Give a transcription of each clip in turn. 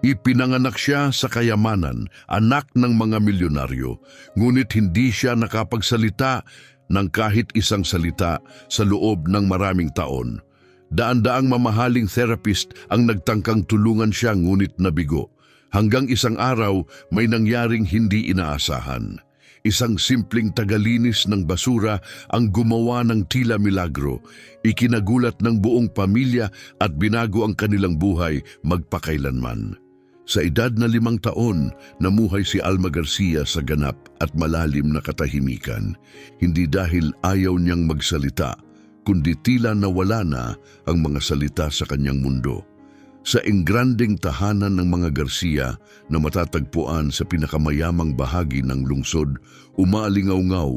Ipinanganak siya sa kayamanan, anak ng mga milyonaryo, ngunit hindi siya nakapagsalita ng kahit isang salita sa loob ng maraming taon. Daan-daang mamahaling therapist ang nagtangkang tulungan siya ngunit nabigo. Hanggang isang araw may nangyaring hindi inaasahan. Isang simpleng tagalinis ng basura ang gumawa ng tila milagro, ikinagulat ng buong pamilya at binago ang kanilang buhay magpakailanman. Sa edad na 5 taon, namuhay si Alma Garcia sa ganap at malalim na katahimikan. Hindi dahil ayaw niyang magsalita, kundi tila nawala na ang mga salita sa kanyang mundo. Sa engrandeng tahanan ng mga Garcia na matatagpuan sa pinakamayamang bahagi ng lungsod, umaalingaw-ngaw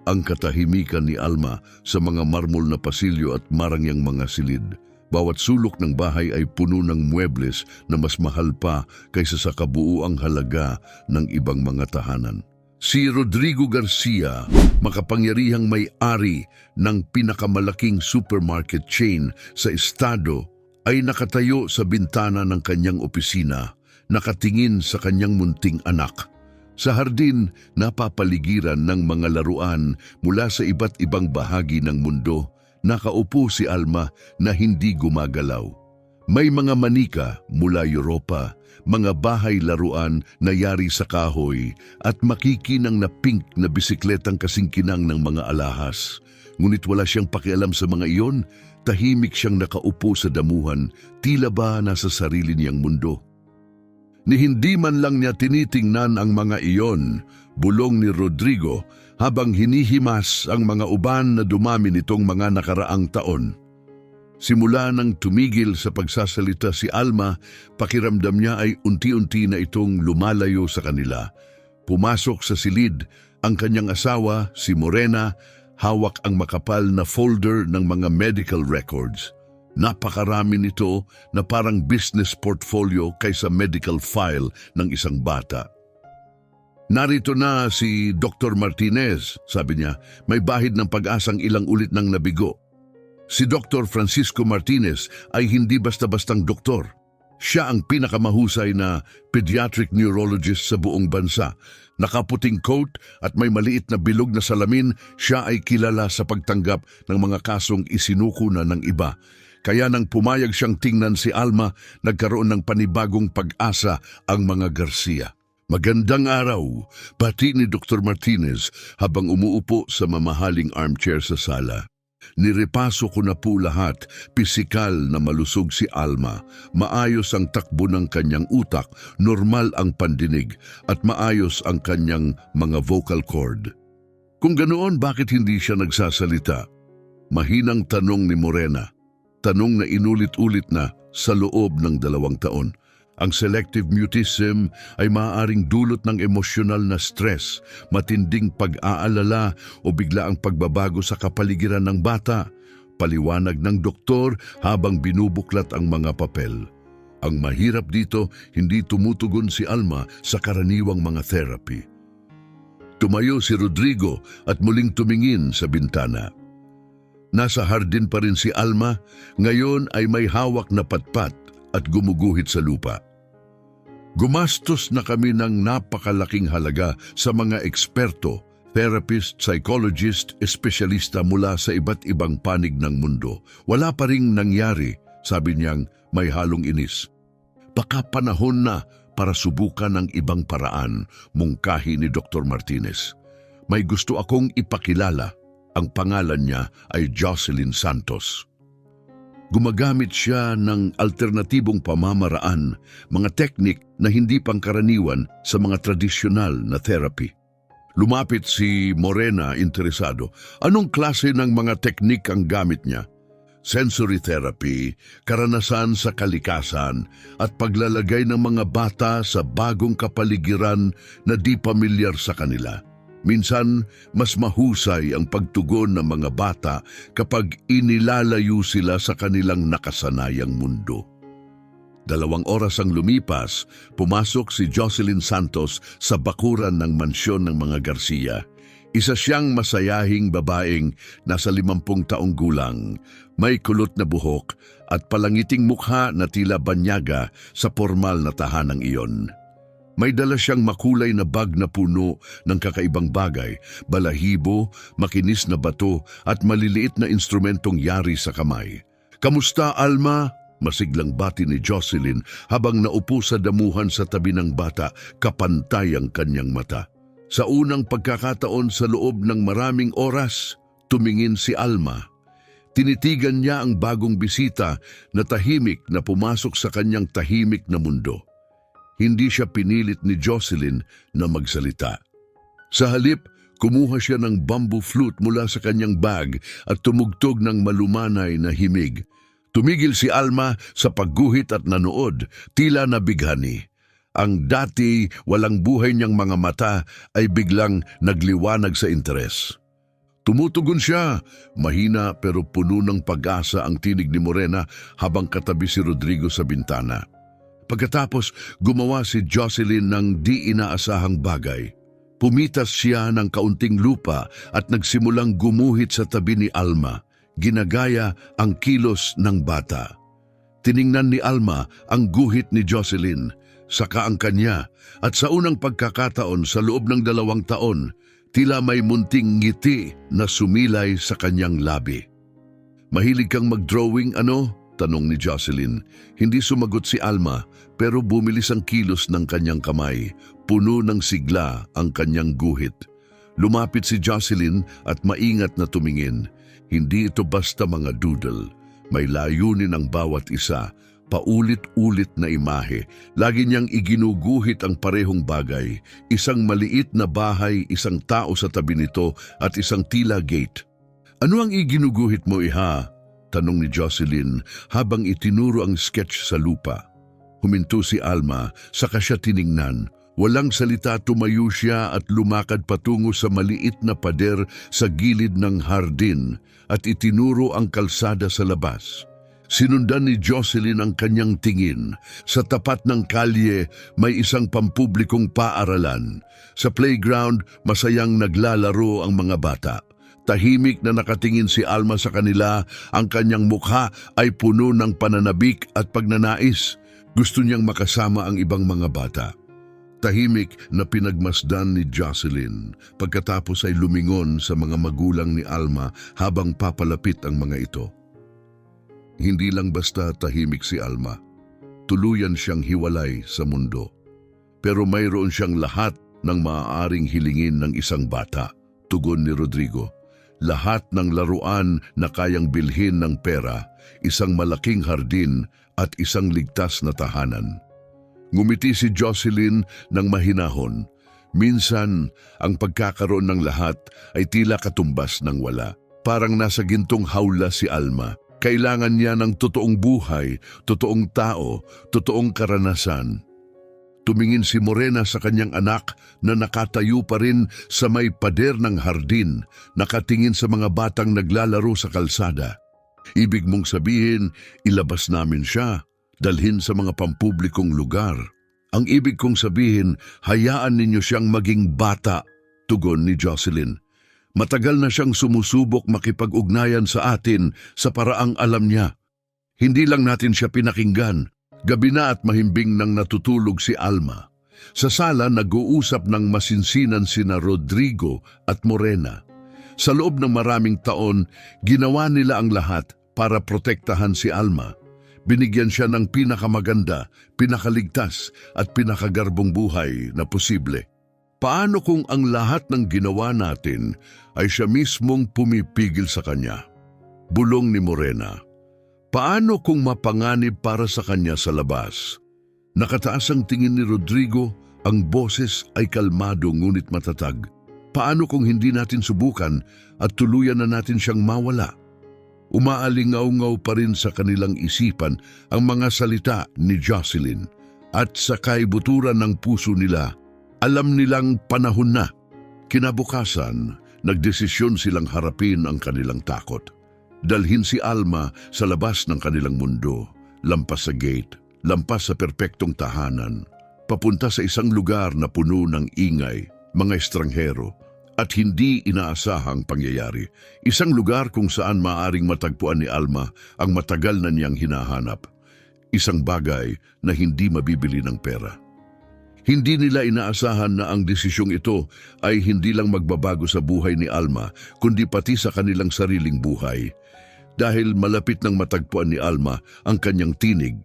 ang katahimikan ni Alma sa mga marmol na pasilyo at marangyang mga silid. Bawat sulok ng bahay ay puno ng muebles na mas mahal pa kaysa sa kabuuang halaga ng ibang mga tahanan. Si Rodrigo Garcia, makapangyarihang may-ari ng pinakamalaking supermarket chain sa estado, ay nakatayo sa bintana ng kanyang opisina, nakatingin sa kanyang munting anak. Sa hardin, napapaligiran ng mga laruan mula sa iba't ibang bahagi ng mundo. Nakaupo si Alma na hindi gumagalaw. May mga manika mula Europa, mga bahay laruan na yari sa kahoy at makikinang na pink na bisikletang kasingkinang ng mga alahas. Ngunit wala siyang pakialam sa mga iyon, tahimik siyang nakaupo sa damuhan, tila ba nasa sarili niyang mundo. Ni hindi man lang niya tinitingnan ang mga iyon, bulong ni Rodrigo, habang hinihimas ang mga uban na dumami nitong mga nakaraang taon. Simula nang tumigil sa pagsasalita si Alma, pakiramdam niya ay unti-unti na itong lumalayo sa kanila. Pumasok sa silid ang kanyang asawa, si Morena, hawak ang makapal na folder ng mga medical records. Napakarami nito na parang business portfolio kaysa medical file ng isang bata. Narito na si Dr. Martinez, sabi niya, may bahid ng pag-asang ilang ulit ng nabigo. Si Dr. Francisco Martinez ay hindi basta-bastang doktor. Siya ang pinakamahusay na pediatric neurologist sa buong bansa. Nakaputing coat at may maliit na bilog na salamin, siya ay kilala sa pagtanggap ng mga kasong isinuko na ng iba. Kaya nang pumayag siyang tingnan si Alma, nagkaroon ng panibagong pag-asa ang mga Garcia. Magandang araw, pati ni Dr. Martinez habang umuupo sa mamahaling armchair sa sala. Nirepaso ko na po lahat, pisikal na malusog si Alma. Maayos ang takbo ng kanyang utak, normal ang pandinig, at maayos ang kanyang mga vocal cord. Kung ganoon, bakit hindi siya nagsasalita? Mahinang tanong ni Morena. Tanong na inulit-ulit na sa loob ng 2 taon. Ang selective mutism ay maaaring dulot ng emosyonal na stress, matinding pag-aalala o biglaang pagbabago sa kapaligiran ng bata, paliwanag ng doktor habang binubuklat ang mga papel. Ang mahirap dito, hindi tumutugon si Alma sa karaniwang mga therapy. Tumayo si Rodrigo at muling tumingin sa bintana. Nasa hardin pa rin si Alma, ngayon ay may hawak na patpat at gumuguhit sa lupa. Gumastos na kami ng napakalaking halaga sa mga eksperto, therapist, psychologist, espesyalista mula sa iba't ibang panig ng mundo. Wala pa ring nangyari, sabi niyang may halong inis. Baka panahon na para subukan ng ibang paraan, mungkahi ni Dr. Martinez. May gusto akong ipakilala. Ang pangalan niya ay Jocelyn Santos. Gumagamit siya ng alternatibong pamamaraan, mga teknik na hindi pangkaraniwan sa mga tradisyonal na therapy. Lumapit si Morena, interesado. Anong klase ng mga teknik ang gamit niya? Sensory therapy, karanasan sa kalikasan, at paglalagay ng mga bata sa bagong kapaligiran na di pamilyar sa kanila. Minsan, mas mahusay ang pagtugon ng mga bata kapag inilalayo sila sa kanilang nakasanayang mundo. 2 oras ang lumipas, pumasok si Jocelyn Santos sa bakuran ng mansyon ng mga Garcia. Isa siyang masayahing babaeng nasa 50 taong gulang, may kulot na buhok at palangiting mukha na tila banyaga sa formal na tahanang iyon. May dala siyang makulay na bag na puno ng kakaibang bagay, balahibo, makinis na bato at maliliit na instrumentong yari sa kamay. "Kamusta, Alma?" Masiglang bati ni Jocelyn habang naupo sa damuhan sa tabi ng bata, kapantay ang kanyang mata. Sa unang pagkakataon sa loob ng maraming oras, tumingin si Alma. Tinitigan niya ang bagong bisita na tahimik na pumasok sa kanyang tahimik na mundo. Hindi siya pinilit ni Jocelyn na magsalita. Sa halip, kumuha siya ng bamboo flute mula sa kanyang bag at tumugtog ng malumanay na himig. Tumigil si Alma sa pagguhit at nanood, tila nabighani. Ang dati walang buhay niyang mga mata ay biglang nagliwanag sa interes. Tumutugon siya, mahina pero puno ng pag-asa ang tinig ni Morena habang katabi si Rodrigo sa bintana. Pagkatapos, gumawa si Jocelyn ng di inaasahang bagay. Pumitas siya ng kaunting lupa at nagsimulang gumuhit sa tabi ni Alma, ginagaya ang kilos ng bata. Tiningnan ni Alma ang guhit ni Jocelyn, saka ang kanya, at sa unang pagkakataon sa loob ng 2 taon, tila may munting ngiti na sumilay sa kanyang labi. "Mahilig kang mag-drawing, ano?" tanong ni Jocelyn. Hindi sumagot si Alma, pero bumilis ang kilos ng kanyang kamay. Puno ng sigla ang kanyang guhit. Lumapit si Jocelyn at maingat na tumingin. Hindi ito basta mga doodle. May layunin ang bawat isa. Paulit-ulit na imahe. Lagi niyang iginuguhit ang parehong bagay. Isang maliit na bahay, isang tao sa tabi nito at isang tila gate. "Ano ang iginuguhit mo, iha?" tanong ni Jocelyn habang itinuro ang sketch sa lupa. Huminto si Alma, saka siya tiningnan. Walang salita, tumayo siya at lumakad patungo sa maliit na pader sa gilid ng hardin at itinuro ang kalsada sa labas. Sinundan ni Jocelyn ang kanyang tingin. Sa tapat ng kalye, may isang pampublikong paaralan. Sa playground, masayang naglalaro ang mga bata. Tahimik na nakatingin si Alma sa kanila, ang kanyang mukha ay puno ng pananabik at pagnanais. Gusto niyang makasama ang ibang mga bata. Tahimik na pinagmasdan ni Jocelyn, pagkatapos ay lumingon sa mga magulang ni Alma habang papalapit ang mga ito. Hindi lang basta tahimik si Alma, tuluyan siyang hiwalay sa mundo. Pero mayroon siyang lahat ng maaaring hilingin ng isang bata, tugon ni Rodrigo. Lahat ng laruan na kayang bilhin ng pera, isang malaking hardin at isang ligtas na tahanan. Ngumiti si Jocelyn ng mahinahon. Minsan, ang pagkakaroon ng lahat ay tila katumbas ng wala. Parang nasa gintong hawla si Alma. Kailangan niya ng totoong buhay, totoong tao, totoong karanasan. Tumingin si Morena sa kanyang anak na nakatayo pa rin sa may pader ng hardin, nakatingin sa mga batang naglalaro sa kalsada. "Ibig mong sabihin, ilabas namin siya, dalhin sa mga pampublikong lugar." "Ang ibig kong sabihin, hayaan ninyo siyang maging bata," tugon ni Jocelyn. "Matagal na siyang sumusubok makipag-ugnayan sa atin sa paraang alam niya. Hindi lang natin siya pinakinggan." Gabi na at mahimbing nang natutulog si Alma. Sa sala nag-uusap ng masinsinan sina Rodrigo at Morena. Sa loob ng maraming taon, ginawa nila ang lahat para protektahan si Alma. Binigyan siya ng pinakamaganda, pinakaligtas at pinakagarbong buhay na posible. Paano kung ang lahat ng ginawa natin ay siya mismong pumipigil sa kanya? Bulong ni Morena. Paano kung mapanganib para sa kanya sa labas? Nakataas ang tingin ni Rodrigo, ang boses ay kalmado ngunit matatag. Paano kung hindi natin subukan at tuluyan na natin siyang mawala? Umaalingaw-ngaw pa rin sa kanilang isipan ang mga salita ni Jocelyn at sa kaibuturan ng puso nila, alam nilang panahon na. Kinabukasan, nagdesisyon silang harapin ang kanilang takot. Dalhin si Alma sa labas ng kanilang mundo, lampas sa gate, lampas sa perpektong tahanan, papunta sa isang lugar na puno ng ingay, mga estranghero, at hindi inaasahang pangyayari. Isang lugar kung saan maaring matagpuan ni Alma ang matagal na niyang hinahanap. Isang bagay na hindi mabibili ng pera. Hindi nila inaasahan na ang desisyong ito ay hindi lang magbabago sa buhay ni Alma, kundi pati sa kanilang sariling buhay. Dahil malapit nang matagpuan ni Alma ang kanyang tinig,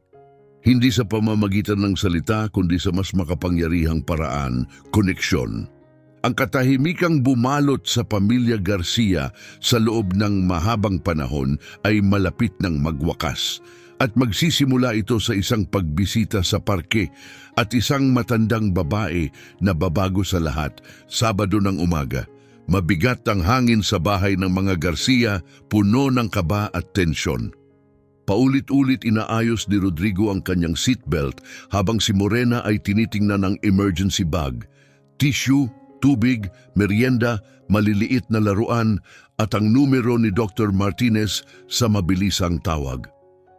hindi sa pamamagitan ng salita kundi sa mas makapangyarihang paraan, koneksyon. Ang katahimikang bumalot sa pamilya Garcia sa loob ng mahabang panahon ay malapit ng magwakas. At magsisimula ito sa isang pagbisita sa parke at isang matandang babae na babago sa lahat. Sabado ng umaga, mabigat ang hangin sa bahay ng mga Garcia, puno ng kaba at tensyon. Paulit-ulit inaayos ni Rodrigo ang kanyang seatbelt habang si Morena ay tinitingnan ang emergency bag, tissue, tubig, merienda, maliliit na laruan at ang numero ni Dr. Martinez sa mabilisang tawag.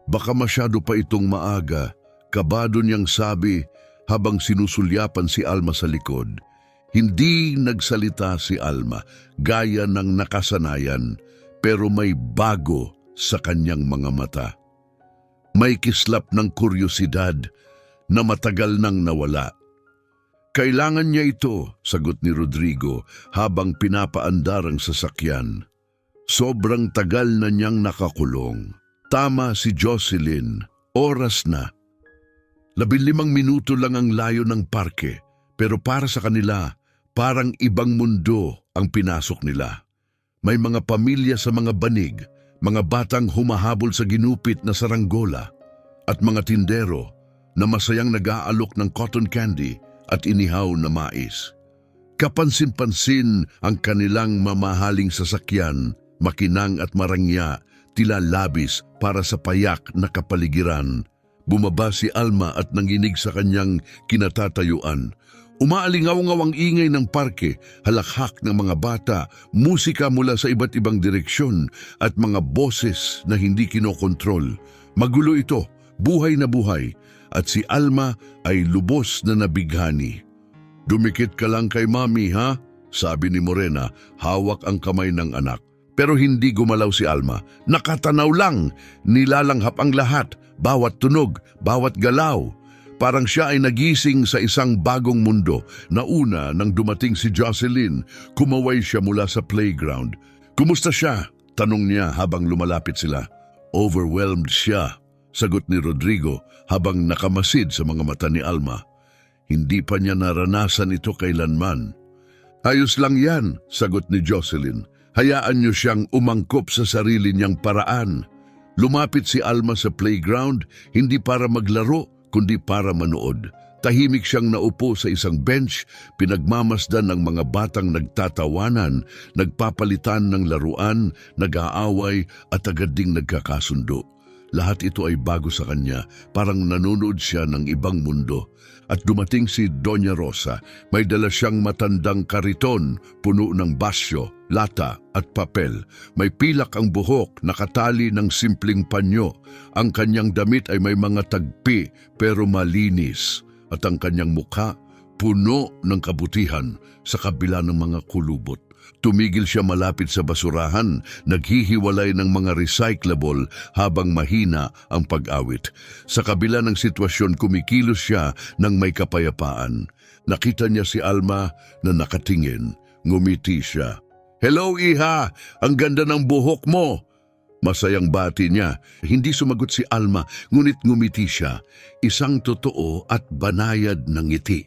Baka masyado pa itong maaga, kabado niyang sabi habang sinusulyapan si Alma sa likod. Hindi nagsalita si Alma, gaya ng nakasanayan, pero may bago sa kanyang mga mata. May kislap ng kuryosidad na matagal nang nawala. Kailangan niya ito, sagot ni Rodrigo habang pinapaandar ang sasakyan. Sobrang tagal na niyang nakakulong. Tama si Jocelyn, oras na. 15 minuto lang ang layo ng parke, pero para sa kanila, parang ibang mundo ang pinasok nila. May mga pamilya sa mga banig, mga batang humahabol sa ginupit na saranggola, at mga tindero na masayang nag-aalok ng cotton candy at inihaw na mais. Kapansin-pansin ang kanilang mamahaling sasakyan, makinang at marangya, tila labis para sa payak na kapaligiran. Bumaba si Alma at nanginig sa kanyang kinatatayuan. Umaalingaw-ngaw ang ingay ng parke, halakhak ng mga bata, musika mula sa iba't ibang direksyon at mga boses na hindi kinokontrol. Magulo ito, buhay na buhay, at si Alma ay lubos na nabighani. "Dumikit ka lang kay Mami, ha?" sabi ni Morena, hawak ang kamay ng anak. Pero hindi gumalaw si Alma. Nakatanaw lang, nilalanghap ang lahat, bawat tunog, bawat galaw. Parang siya ay nagising sa isang bagong mundo. Nauna nang dumating si Jocelyn, kumaway siya mula sa playground. "Kumusta siya?" tanong niya habang lumalapit sila. "Overwhelmed siya," sagot ni Rodrigo habang nakamasid sa mga mata ni Alma. Hindi pa niya naranasan ito kailanman. "Ayos lang yan," sagot ni Jocelyn. "Hayaan niyo siyang umangkop sa sarili niyang paraan." Lumapit si Alma sa playground, hindi para maglaro, kundi para manood. Tahimik siyang naupo sa isang bench, pinagmamasdan ng mga batang nagtatawanan, nagpapalitan ng laruan, nag-aaway at agad ding nagkakasundo. Lahat ito ay bago sa kanya, parang nanonood siya ng ibang mundo. At dumating si Doña Rosa, may dala siyang matandang kariton, puno ng basyo, lata at papel. May pilak ang buhok, nakatali ng simpleng panyo. Ang kanyang damit ay may mga tagpi pero malinis. At ang kanyang mukha, puno ng kabutihan sa kabila ng mga kulubot. Tumigil siya malapit sa basurahan, naghihiwalay ng mga recyclable habang mahina ang pag-awit. Sa kabila ng sitwasyon, kumikilos siya ng may kapayapaan. Nakita niya si Alma na nakatingin. Ngumiti siya. "Hello, Iha! Ang ganda ng buhok mo!" Masayang bati niya. Hindi sumagot si Alma, ngunit ngumiti siya. Isang totoo at banayad na ngiti.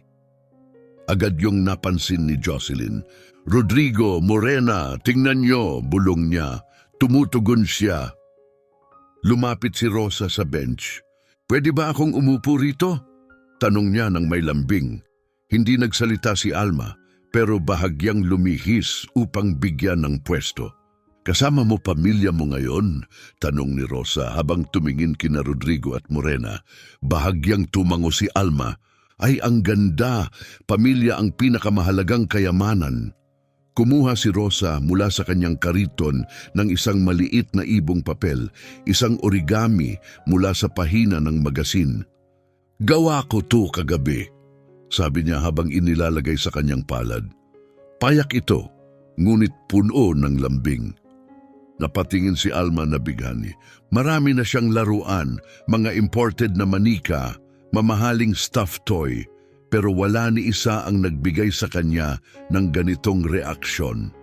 Agad yung napansin ni Jocelyn. "Rodrigo, Morena, tingnan niyo," bulong niya. Tumutugon siya. Lumapit si Rosa sa bench. "Pwede ba akong umupo rito?" tanong niya ng may lambing. Hindi nagsalita si Alma, pero bahagyang lumihis upang bigyan ng pwesto. "Kasama mo pamilya mo ngayon?" tanong ni Rosa habang tumingin kina Rodrigo at Morena. Bahagyang tumango si Alma. "Ay, ang ganda! Pamilya ang pinakamahalagang kayamanan." Kumuha si Rosa mula sa kanyang kariton ng isang maliit na ibong papel, isang origami mula sa pahina ng magasin. "Gawa ko to kagabi," sabi niya habang inilalagay sa kanyang palad. Payak ito, ngunit puno ng lambing. Napatingin si Alma na bighani. Marami na siyang laruan, mga imported na manika, mamahaling stuffed toy, pero wala ni isa ang nagbigay sa kanya ng ganitong reaksyon.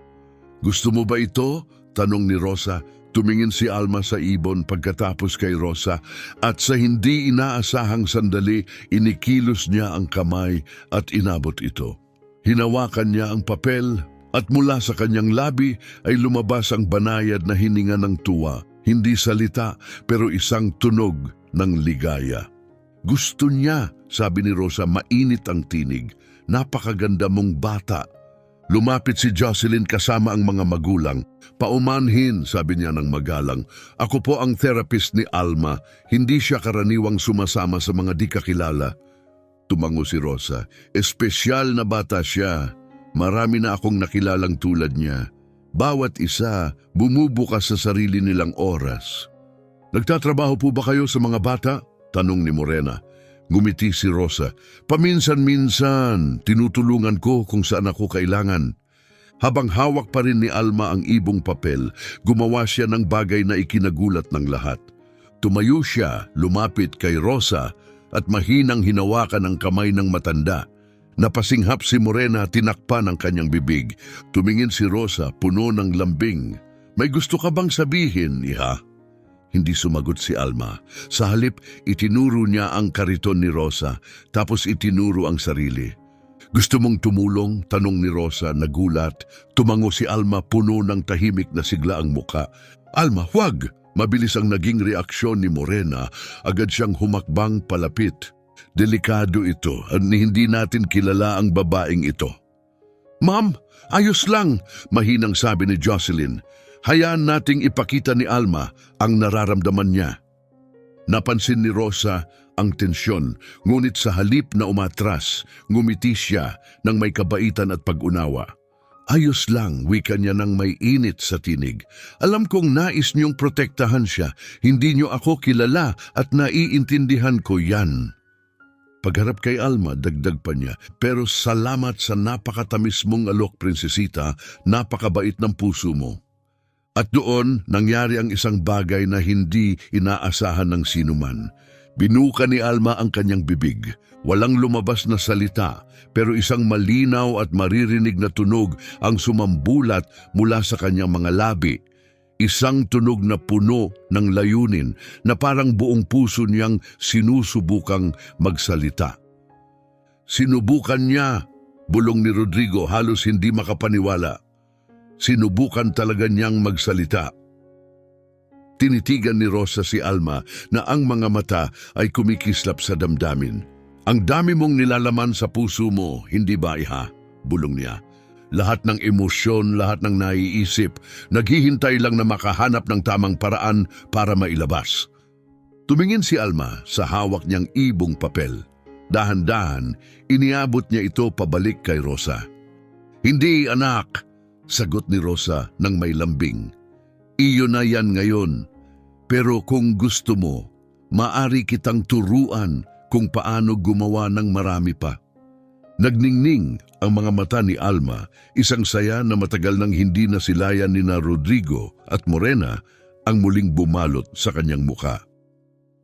"Gusto mo ba ito?" tanong ni Rosa. Tumingin si Alma sa ibon pagkatapos kay Rosa at sa hindi inaasahang sandali inikilos niya ang kamay at inabot ito. Hinawakan niya ang papel at mula sa kanyang labi ay lumabas ang banayad na hininga ng tuwa. Hindi salita pero isang tunog ng ligaya. "Gusto niya," sabi ni Rosa, mainit ang tinig. "Napakaganda mong bata." Lumapit si Jocelyn kasama ang mga magulang. "Paumanhin," sabi niya ng magalang. "Ako po ang therapist ni Alma. Hindi siya karaniwang sumasama sa mga di kakilala." Tumango si Rosa. "Espesyal na bata siya. Marami na akong nakilalang tulad niya. Bawat isa bumubukas sa sarili nilang oras." "Nagtatrabaho po ba kayo sa mga bata?" tanong ni Morena. Ngumiti si Rosa. "Paminsan-minsan, tinutulungan ko kung saan ako kailangan." Habang hawak pa rin ni Alma ang ibong papel, gumawa siya ng bagay na ikinagulat ng lahat. Tumayo siya, lumapit kay Rosa at mahinang hinawakan ang kamay ng matanda. Napasinghap si Morena, tinakpan ang kanyang bibig. Tumingin si Rosa, puno ng lambing. "May gusto ka bang sabihin, iha?" Hindi sumagot si Alma. Sa halip, itinuro niya ang kariton ni Rosa, tapos itinuro ang sarili. "Gusto mong tumulong?" tanong ni Rosa, nagulat. Tumango si Alma, puno ng tahimik na sigla ang muka. "Alma, huwag!" Mabilis ang naging reaksyon ni Morena. Agad siyang humakbang palapit. "Delikado ito at hindi natin kilala ang babaeng ito." "Ma'am, ayos lang," mahinang sabi ni Jocelyn. "Hayaan nating ipakita ni Alma ang nararamdaman niya." Napansin ni Rosa ang tensyon, ngunit sa halip na umatras, ngumiti siya ng may kabaitan at pag-unawa. "Ayos lang," wika niya ng may init sa tinig. "Alam kong nais niyong protektahan siya. Hindi niyo ako kilala at naiintindihan ko yan." Pagharap kay Alma, dagdag pa niya, "Pero salamat sa napakatamis mong alok, prinsesita. Napakabait ng puso mo." At doon, nangyari ang isang bagay na hindi inaasahan ng sinuman. Binuka ni Alma ang kanyang bibig. Walang lumabas na salita, pero isang malinaw at maririnig na tunog ang sumambulat mula sa kanyang mga labi. Isang tunog na puno ng layunin na parang buong puso niyang sinusubukang magsalita. "Sinubukan niya," bulong ni Rodrigo, halos hindi makapaniwala. Sinubukan talaga niyang magsalita. Tinitigan ni Rosa si Alma na ang mga mata ay kumikislap sa damdamin. "Ang dami mong nilalaman sa puso mo, hindi ba, iha?" bulong niya. Lahat ng emosyon, lahat ng naiisip, naghihintay lang na makahanap ng tamang paraan para mailabas. Tumingin si Alma sa hawak niyang ibong papel. Dahan-dahan, iniabot niya ito pabalik kay Rosa. "Hindi, anak," sagot ni Rosa ng may lambing. "Iyo na yan ngayon. Pero kung gusto mo, maari kitang turuan kung paano gumawa ng marami pa." Nagningning ang mga mata ni Alma, isang saya na matagal nang hindi nasilayan ni na Rodrigo at Morena ang muling bumalot sa kanyang muka.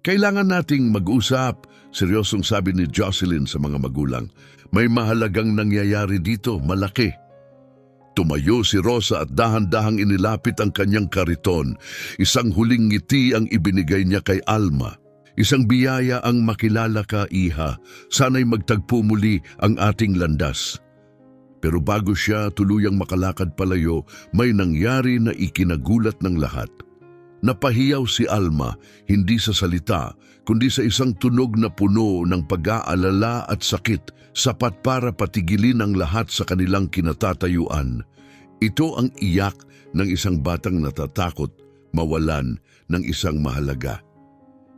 "Kailangan nating mag-usap," seryosong sabi ni Jocelyn sa mga magulang. "May mahalagang nangyayari dito, malaki." Tumayo si Rosa at dahan-dahang inilapit ang kanyang kariton. Isang huling ngiti ang ibinigay niya kay Alma. "Isang biyaya ang makilala ka, iha. Sana'y magtagpo muli ang ating landas." Pero bago siya tuluyang makalakad palayo, may nangyari na ikinagulat ng lahat. Napahiyaw si Alma, hindi sa salita, kundi sa isang tunog na puno ng pag-aalala at sakit, sapat para patigilin ang lahat sa kanilang kinatatayuan. Ito ang iyak ng isang batang natatakot mawalan ng isang mahalaga.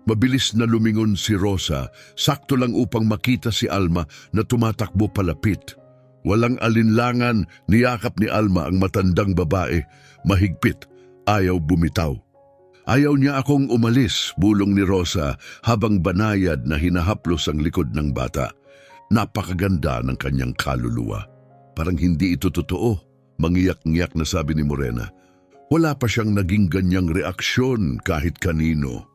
Mabilis na lumingon si Rosa, sakto lang upang makita si Alma na tumatakbo palapit. Walang alinlangan, niyakap ni Alma ang matandang babae, mahigpit, ayaw bumitaw. "Ayaw niya akong umalis," bulong ni Rosa habang banayad na hinahaplos ang likod ng bata. Napakaganda ng kanyang kaluluwa. Parang hindi ito totoo. Mangiyak-ngiyak na sabi ni Morena. Wala pa siyang naging ganyang reaksyon kahit kanino.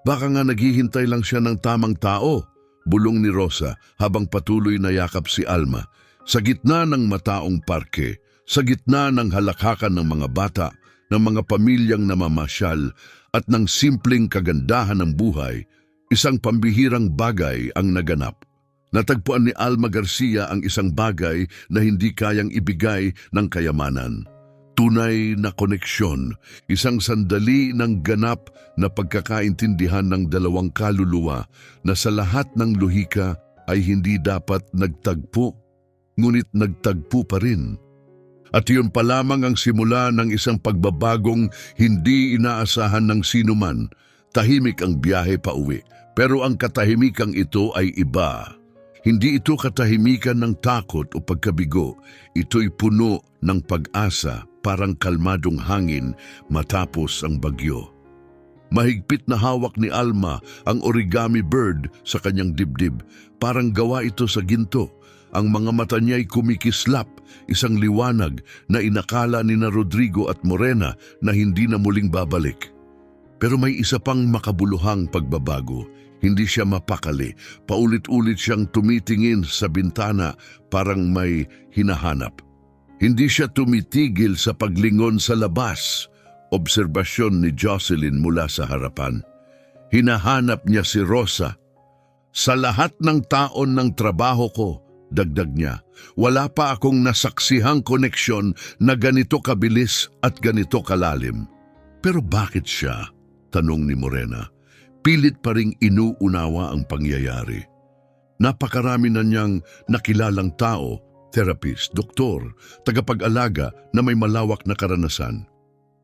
Baka nga naghihintay lang siya ng tamang tao, bulong ni Rosa habang patuloy na yakap si Alma. Sa gitna ng mataong parke, sa gitna ng halakhakan ng mga bata, ng mga pamilyang namamasyal at ng simpleng kagandahan ng buhay, isang pambihirang bagay ang naganap. Natagpuan ni Alma Garcia ang isang bagay na hindi kayang ibigay ng kayamanan. Tunay na koneksyon, isang sandali ng ganap na pagkakaintindihan ng dalawang kaluluwa na sa lahat ng luhika ay hindi dapat nagtagpo, ngunit nagtagpo pa rin. At yun pa lamang ang simula ng isang pagbabagong hindi inaasahan ng sinuman. Tahimik ang biyahe pa uwi, pero ang katahimikang ito ay iba. Hindi ito katahimikan ng takot o pagkabigo, ito'y puno ng pag-asa, parang kalmadong hangin matapos ang bagyo. Mahigpit na hawak ni Alma ang origami bird sa kanyang dibdib, parang gawa ito sa ginto. Ang mga mata niya'y kumikislap, isang liwanag na inakala ni na Rodrigo at Morena na hindi na muling babalik. Pero may isa pang makabuluhang pagbabago. Hindi siya mapakali, paulit-ulit siyang tumitingin sa bintana parang may hinahanap. Hindi siya tumitigil sa paglingon sa labas. Obserbasyon ni Jocelyn mula sa harapan. Hinahanap niya si Rosa. Sa lahat ng taon ng trabaho ko, dagdag niya, wala pa akong nasaksihang koneksyon na ganito kabilis at ganito kalalim. Pero bakit siya? Tanong ni Morena. Pilit pa ring inuunawa ang pangyayari. Napakarami na niyang nakilalang tao, therapist, doktor, tagapag-alaga na may malawak na karanasan.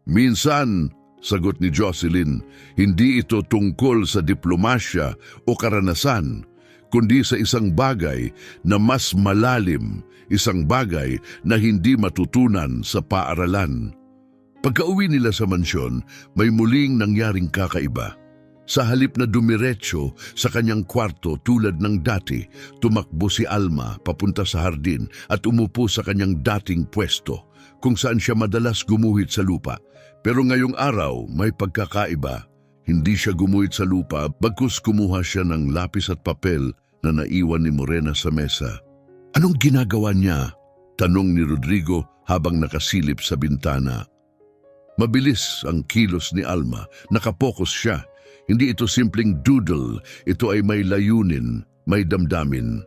Minsan, sagot ni Jocelyn, hindi ito tungkol sa diplomasya o karanasan, kundi sa isang bagay na mas malalim, isang bagay na hindi matutunan sa paaralan. Pagka-uwi nila sa mansyon, may muling nangyaring kakaiba. Sa halip na dumiretso sa kanyang kwarto tulad ng dati, tumakbo si Alma papunta sa hardin at umupo sa kanyang dating pwesto, kung saan siya madalas gumuhit sa lupa. Pero ngayong araw may pagkakaiba. Hindi siya gumuhit sa lupa, bagkus kumuha siya ng lapis at papel na naiwan ni Morena sa mesa. Anong ginagawa niya? Tanong ni Rodrigo habang nakasilip sa bintana. Mabilis ang kilos ni Alma, nakapokus siya. Hindi ito simpleng doodle, ito ay may layunin, may damdamin.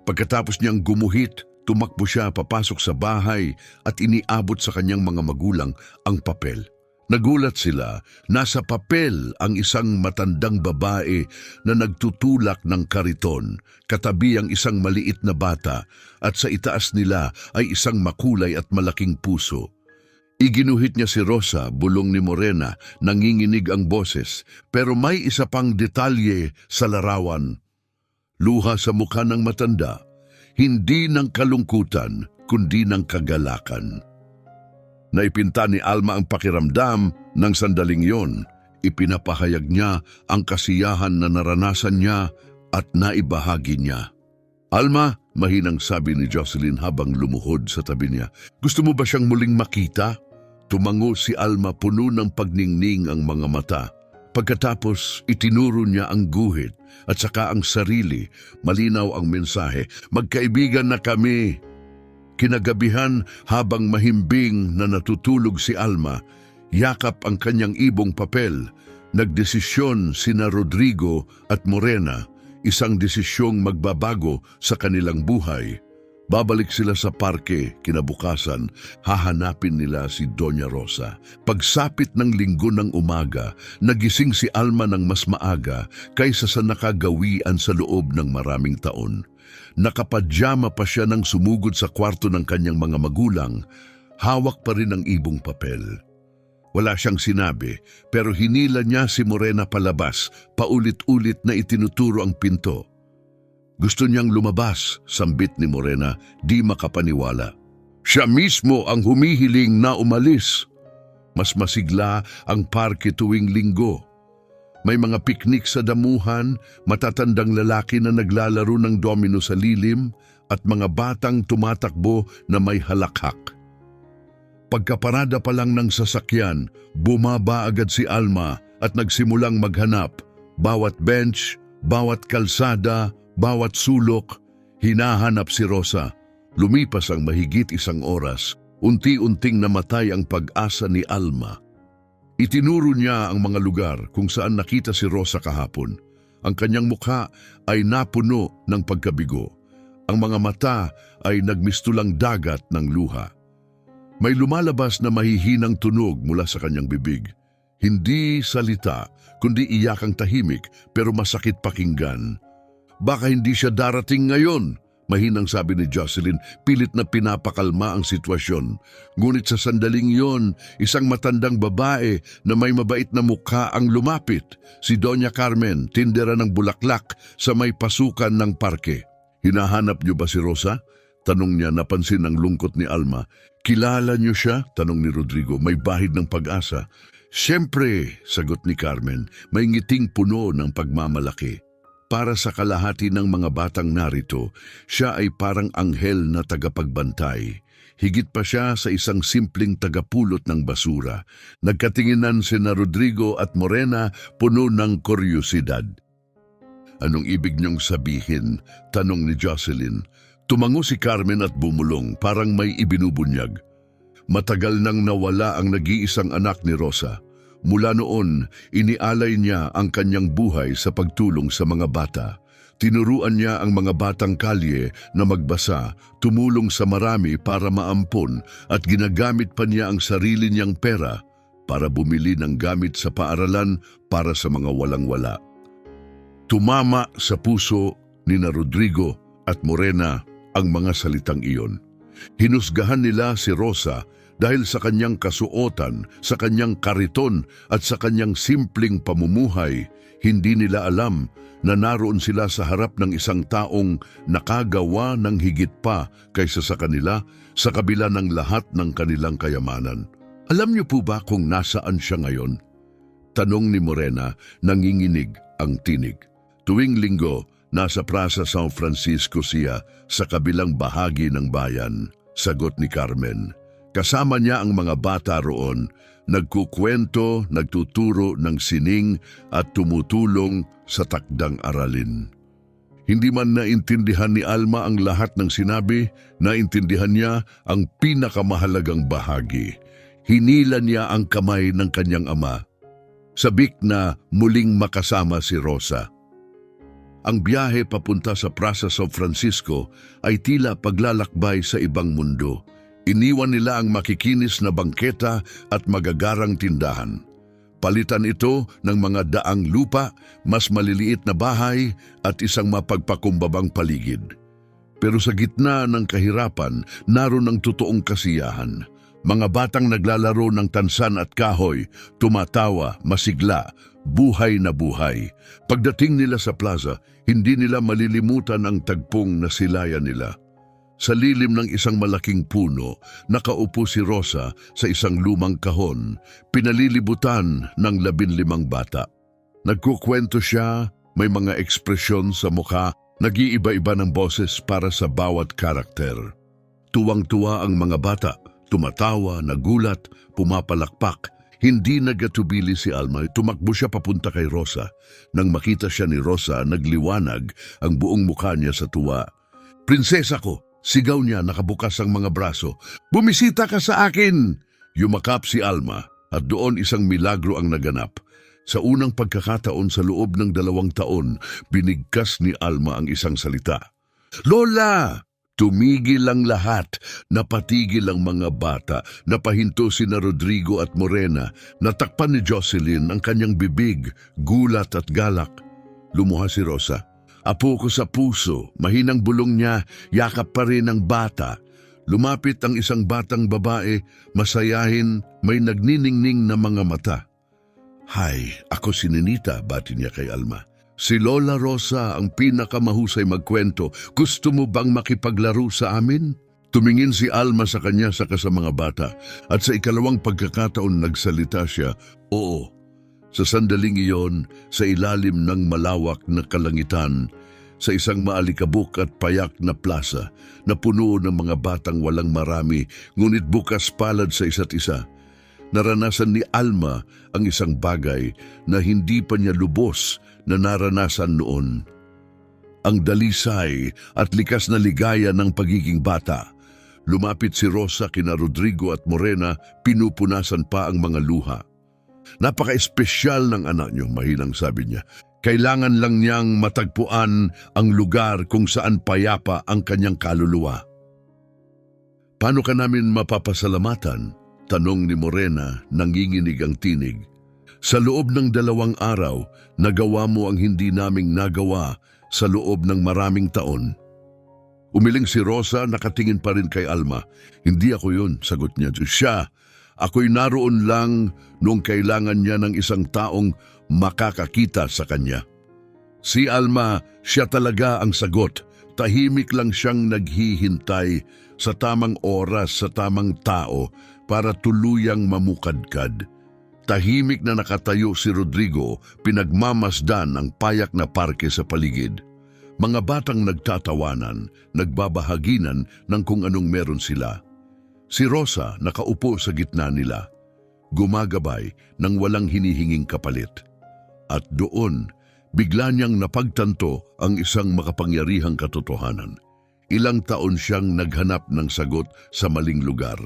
Pagkatapos niyang gumuhit, tumakbo siya papasok sa bahay at iniabot sa kanyang mga magulang ang papel. Nagulat sila, nasa papel ang isang matandang babae na nagtutulak ng kariton, katabi ang isang maliit na bata at sa itaas nila ay isang makulay at malaking puso. Iginuhit niya si Rosa, bulong ni Morena, nanginginig ang boses, pero may isa pang detalye sa larawan. Luha sa mukha ng matanda, hindi ng kalungkutan, kundi ng kagalakan. Naipinta ni Alma ang pakiramdam ng sandaling yon. Ipinapahayag niya ang kasiyahan na naranasan niya at naibahagi niya. Alma, mahinang sabi ni Jocelyn habang lumuhod sa tabi niya, gusto mo ba siyang muling makita? Tumango si Alma, puno ng pagningning ang mga mata. Pagkatapos, itinuro niya ang guhit at saka ang sarili. Malinaw ang mensahe, magkaibigan na kami. Kinagabihan habang mahimbing na natutulog si Alma, yakap ang kanyang ibong papel. Nagdesisyon sina Rodrigo at Morena, isang desisyong magbabago sa kanilang buhay. Babalik sila sa parke kinabukasan, hahanapin nila si Doña Rosa. Pagsapit ng linggo ng umaga, nagising si Alma ng mas maaga kaysa sa nakagawian sa loob ng maraming taon. Nakapadyama pa siya nang sumugod sa kwarto ng kanyang mga magulang, hawak pa rin ang ibong papel. Wala siyang sinabi, pero hinila niya si Morena palabas, paulit-ulit na itinuturo ang pinto. Gusto niyang lumabas, sambit ni Morena, di makapaniwala. Siya mismo ang humihiling na umalis. Mas masigla ang parke tuwing linggo. May mga piknik sa damuhan, matatandang lalaki na naglalaro ng domino sa lilim, at mga batang tumatakbo na may halakhak. Pagkaparada pa lang ng sasakyan, bumaba agad si Alma at nagsimulang maghanap. Bawat bench, bawat kalsada, bawat sulok, hinahanap si Rosa. Lumipas ang mahigit 1 oras, unti-unting namatay ang pag-asa ni Alma. Itinuro niya ang mga lugar kung saan nakita si Rosa kahapon. Ang kanyang mukha ay napuno ng pagkabigo. Ang mga mata ay nagmistulang dagat ng luha. May lumalabas na mahihinang tunog mula sa kanyang bibig. Hindi salita, kundi iyakang tahimik pero masakit pakinggan. Baka hindi siya darating ngayon, mahinang sabi ni Jocelyn, pilit na pinapakalma ang sitwasyon. Ngunit sa sandaling yon, isang matandang babae na may mabait na mukha ang lumapit. Si Doña Carmen, tindera ng bulaklak sa may pasukan ng parke. Hinahanap niyo ba si Rosa? Tanong niya, napansin ang lungkot ni Alma. Kilala niyo siya? Tanong ni Rodrigo, may bahid ng pag-asa. Siyempre, sagot ni Carmen, may ngiting puno ng pagmamalaki. Para sa kalahati ng mga batang narito, siya ay parang anghel na tagapagbantay. Higit pa siya sa isang simpleng tagapulot ng basura. Nagkatinginan sina Rodrigo at Morena, puno ng kuryosidad. Anong ibig niyong sabihin? Tanong ni Jocelyn. Tumango si Carmen at bumulong, parang may ibinubunyag. Matagal nang nawala ang nag-iisang anak ni Rosa. Mula noon, inialay niya ang kanyang buhay sa pagtulong sa mga bata. Tinuruan niya ang mga batang kalye na magbasa, tumulong sa marami para maampon at ginagamit pa niya ang sarili niyang pera para bumili ng gamit sa paaralan para sa mga walang-wala. Tumama sa puso ni Rodrigo at Morena ang mga salitang iyon. Hinusgahan nila si Rosa dahil sa kanyang kasuotan, sa kanyang kariton at sa kanyang simpleng pamumuhay. Hindi nila alam na naroon sila sa harap ng isang taong nakagawa ng higit pa kaysa sa kanila sa kabila ng lahat ng kanilang kayamanan. Alam niyo po ba kung nasaan siya ngayon? Tanong ni Morena, nanginginig ang tinig. Tuwing linggo, nasa Plaza San Francisco siya sa kabilang bahagi ng bayan, sagot ni Carmen. Kasama niya ang mga bata roon, nagkukwento, nagtuturo ng sining at tumutulong sa takdang aralin. Hindi man naintindihan ni Alma ang lahat ng sinabi, naintindihan niya ang pinakamahalagang bahagi. Hinila niya ang kamay ng kanyang ama. Sabik na muling makasama si Rosa. Ang biyahe papunta sa Plaza San Francisco ay tila paglalakbay sa ibang mundo. Iniwan nila ang makikinis na bangketa at magagarang tindahan. Palitan ito ng mga daang lupa, mas maliliit na bahay at isang mapagpakumbabang paligid. Pero sa gitna ng kahirapan, naroon ang totoong kasiyahan. Mga batang naglalaro ng tansan at kahoy, tumatawa, masigla, buhay na buhay. Pagdating nila sa plaza, hindi nila malilimutan ang tagpong nasilayan nila. Sa lilim ng isang malaking puno, nakaupo si Rosa sa isang lumang kahon, pinalilibutan ng 15 bata. Nagkukwento siya, may mga ekspresyon sa mukha, nag-iiba-iba ng boses para sa bawat karakter. Tuwang-tuwa ang mga bata, tumatawa, nagulat, pumapalakpak. Hindi nagatubili si Alma, tumakbo siya papunta kay Rosa. Nang makita siya ni Rosa, nagliwanag ang buong mukha niya sa tuwa. "Prinsesa ko!" Sigaw niya, nakabukas ang mga braso. "Bumisita ka sa akin!" Yumakap si Alma at doon isang milagro ang naganap. Sa unang pagkakataon sa loob ng 2 taon, binigkas ni Alma ang isang salita. "Lola!" Tumigil ang lahat, napatigil ang mga bata, napahinto sina Rodrigo at Morena, natakpan ni Jocelyn ang kanyang bibig, gulat at galak. Lumuha si Rosa. "Apo ko sa puso," mahinang bulong niya, yakap pa rin ang bata. Lumapit ang isang batang babae, masayahin, may nagniningning na mga mata. "Hay, ako si Ninita," bati niya kay Alma. "Si Lola Rosa ang pinakamahusay magkwento. Gusto mo bang makipaglaro sa amin?" Tumingin si Alma sa kanya saka sa mga bata at sa ikalawang pagkakataon nagsalita siya, "Oo." Sa sandaling iyon, sa ilalim ng malawak na kalangitan, sa isang maalikabok at payak na plaza na puno ng mga batang walang marami ngunit bukas palad sa isa't isa. Naranasan ni Alma ang isang bagay na hindi pa niya lubos na naranasan noon. Ang dalisay at likas na ligaya ng pagiging bata. Lumapit si Rosa kina Rodrigo at Morena, pinupunasan pa ang mga luha. Napaka-espesyal ng anak niyo, mahinang sabi niya. Kailangan lang niyang matagpuan ang lugar kung saan payapa ang kanyang kaluluwa. Paano ka namin mapapasalamatan? Tanong ni Morena, nanginginig ang tinig. Sa loob ng 2 araw, nagawa mo ang hindi naming nagawa sa loob ng maraming taon. Umiling si Rosa, nakatingin pa rin kay Alma. Hindi ako yun, sagot niya. Siya, ako'y naroon lang nung kailangan niya ng isang taong makakakita sa kanya. Si Alma, siya talaga ang sagot. Tahimik lang siyang naghihintay sa tamang oras, sa tamang tao para tuluyang mamukadkad. Tahimik na nakatayo si Rodrigo, pinagmamasdan ang payak na parke sa paligid. Mga batang nagtatawanan, nagbabahaginan ng kung anong meron sila. Si Rosa nakaupo sa gitna nila, gumagabay ng walang hinihinging kapalit. At doon, bigla niyang napagtanto ang isang makapangyarihang katotohanan. Ilang taon siyang naghanap ng sagot sa maling lugar.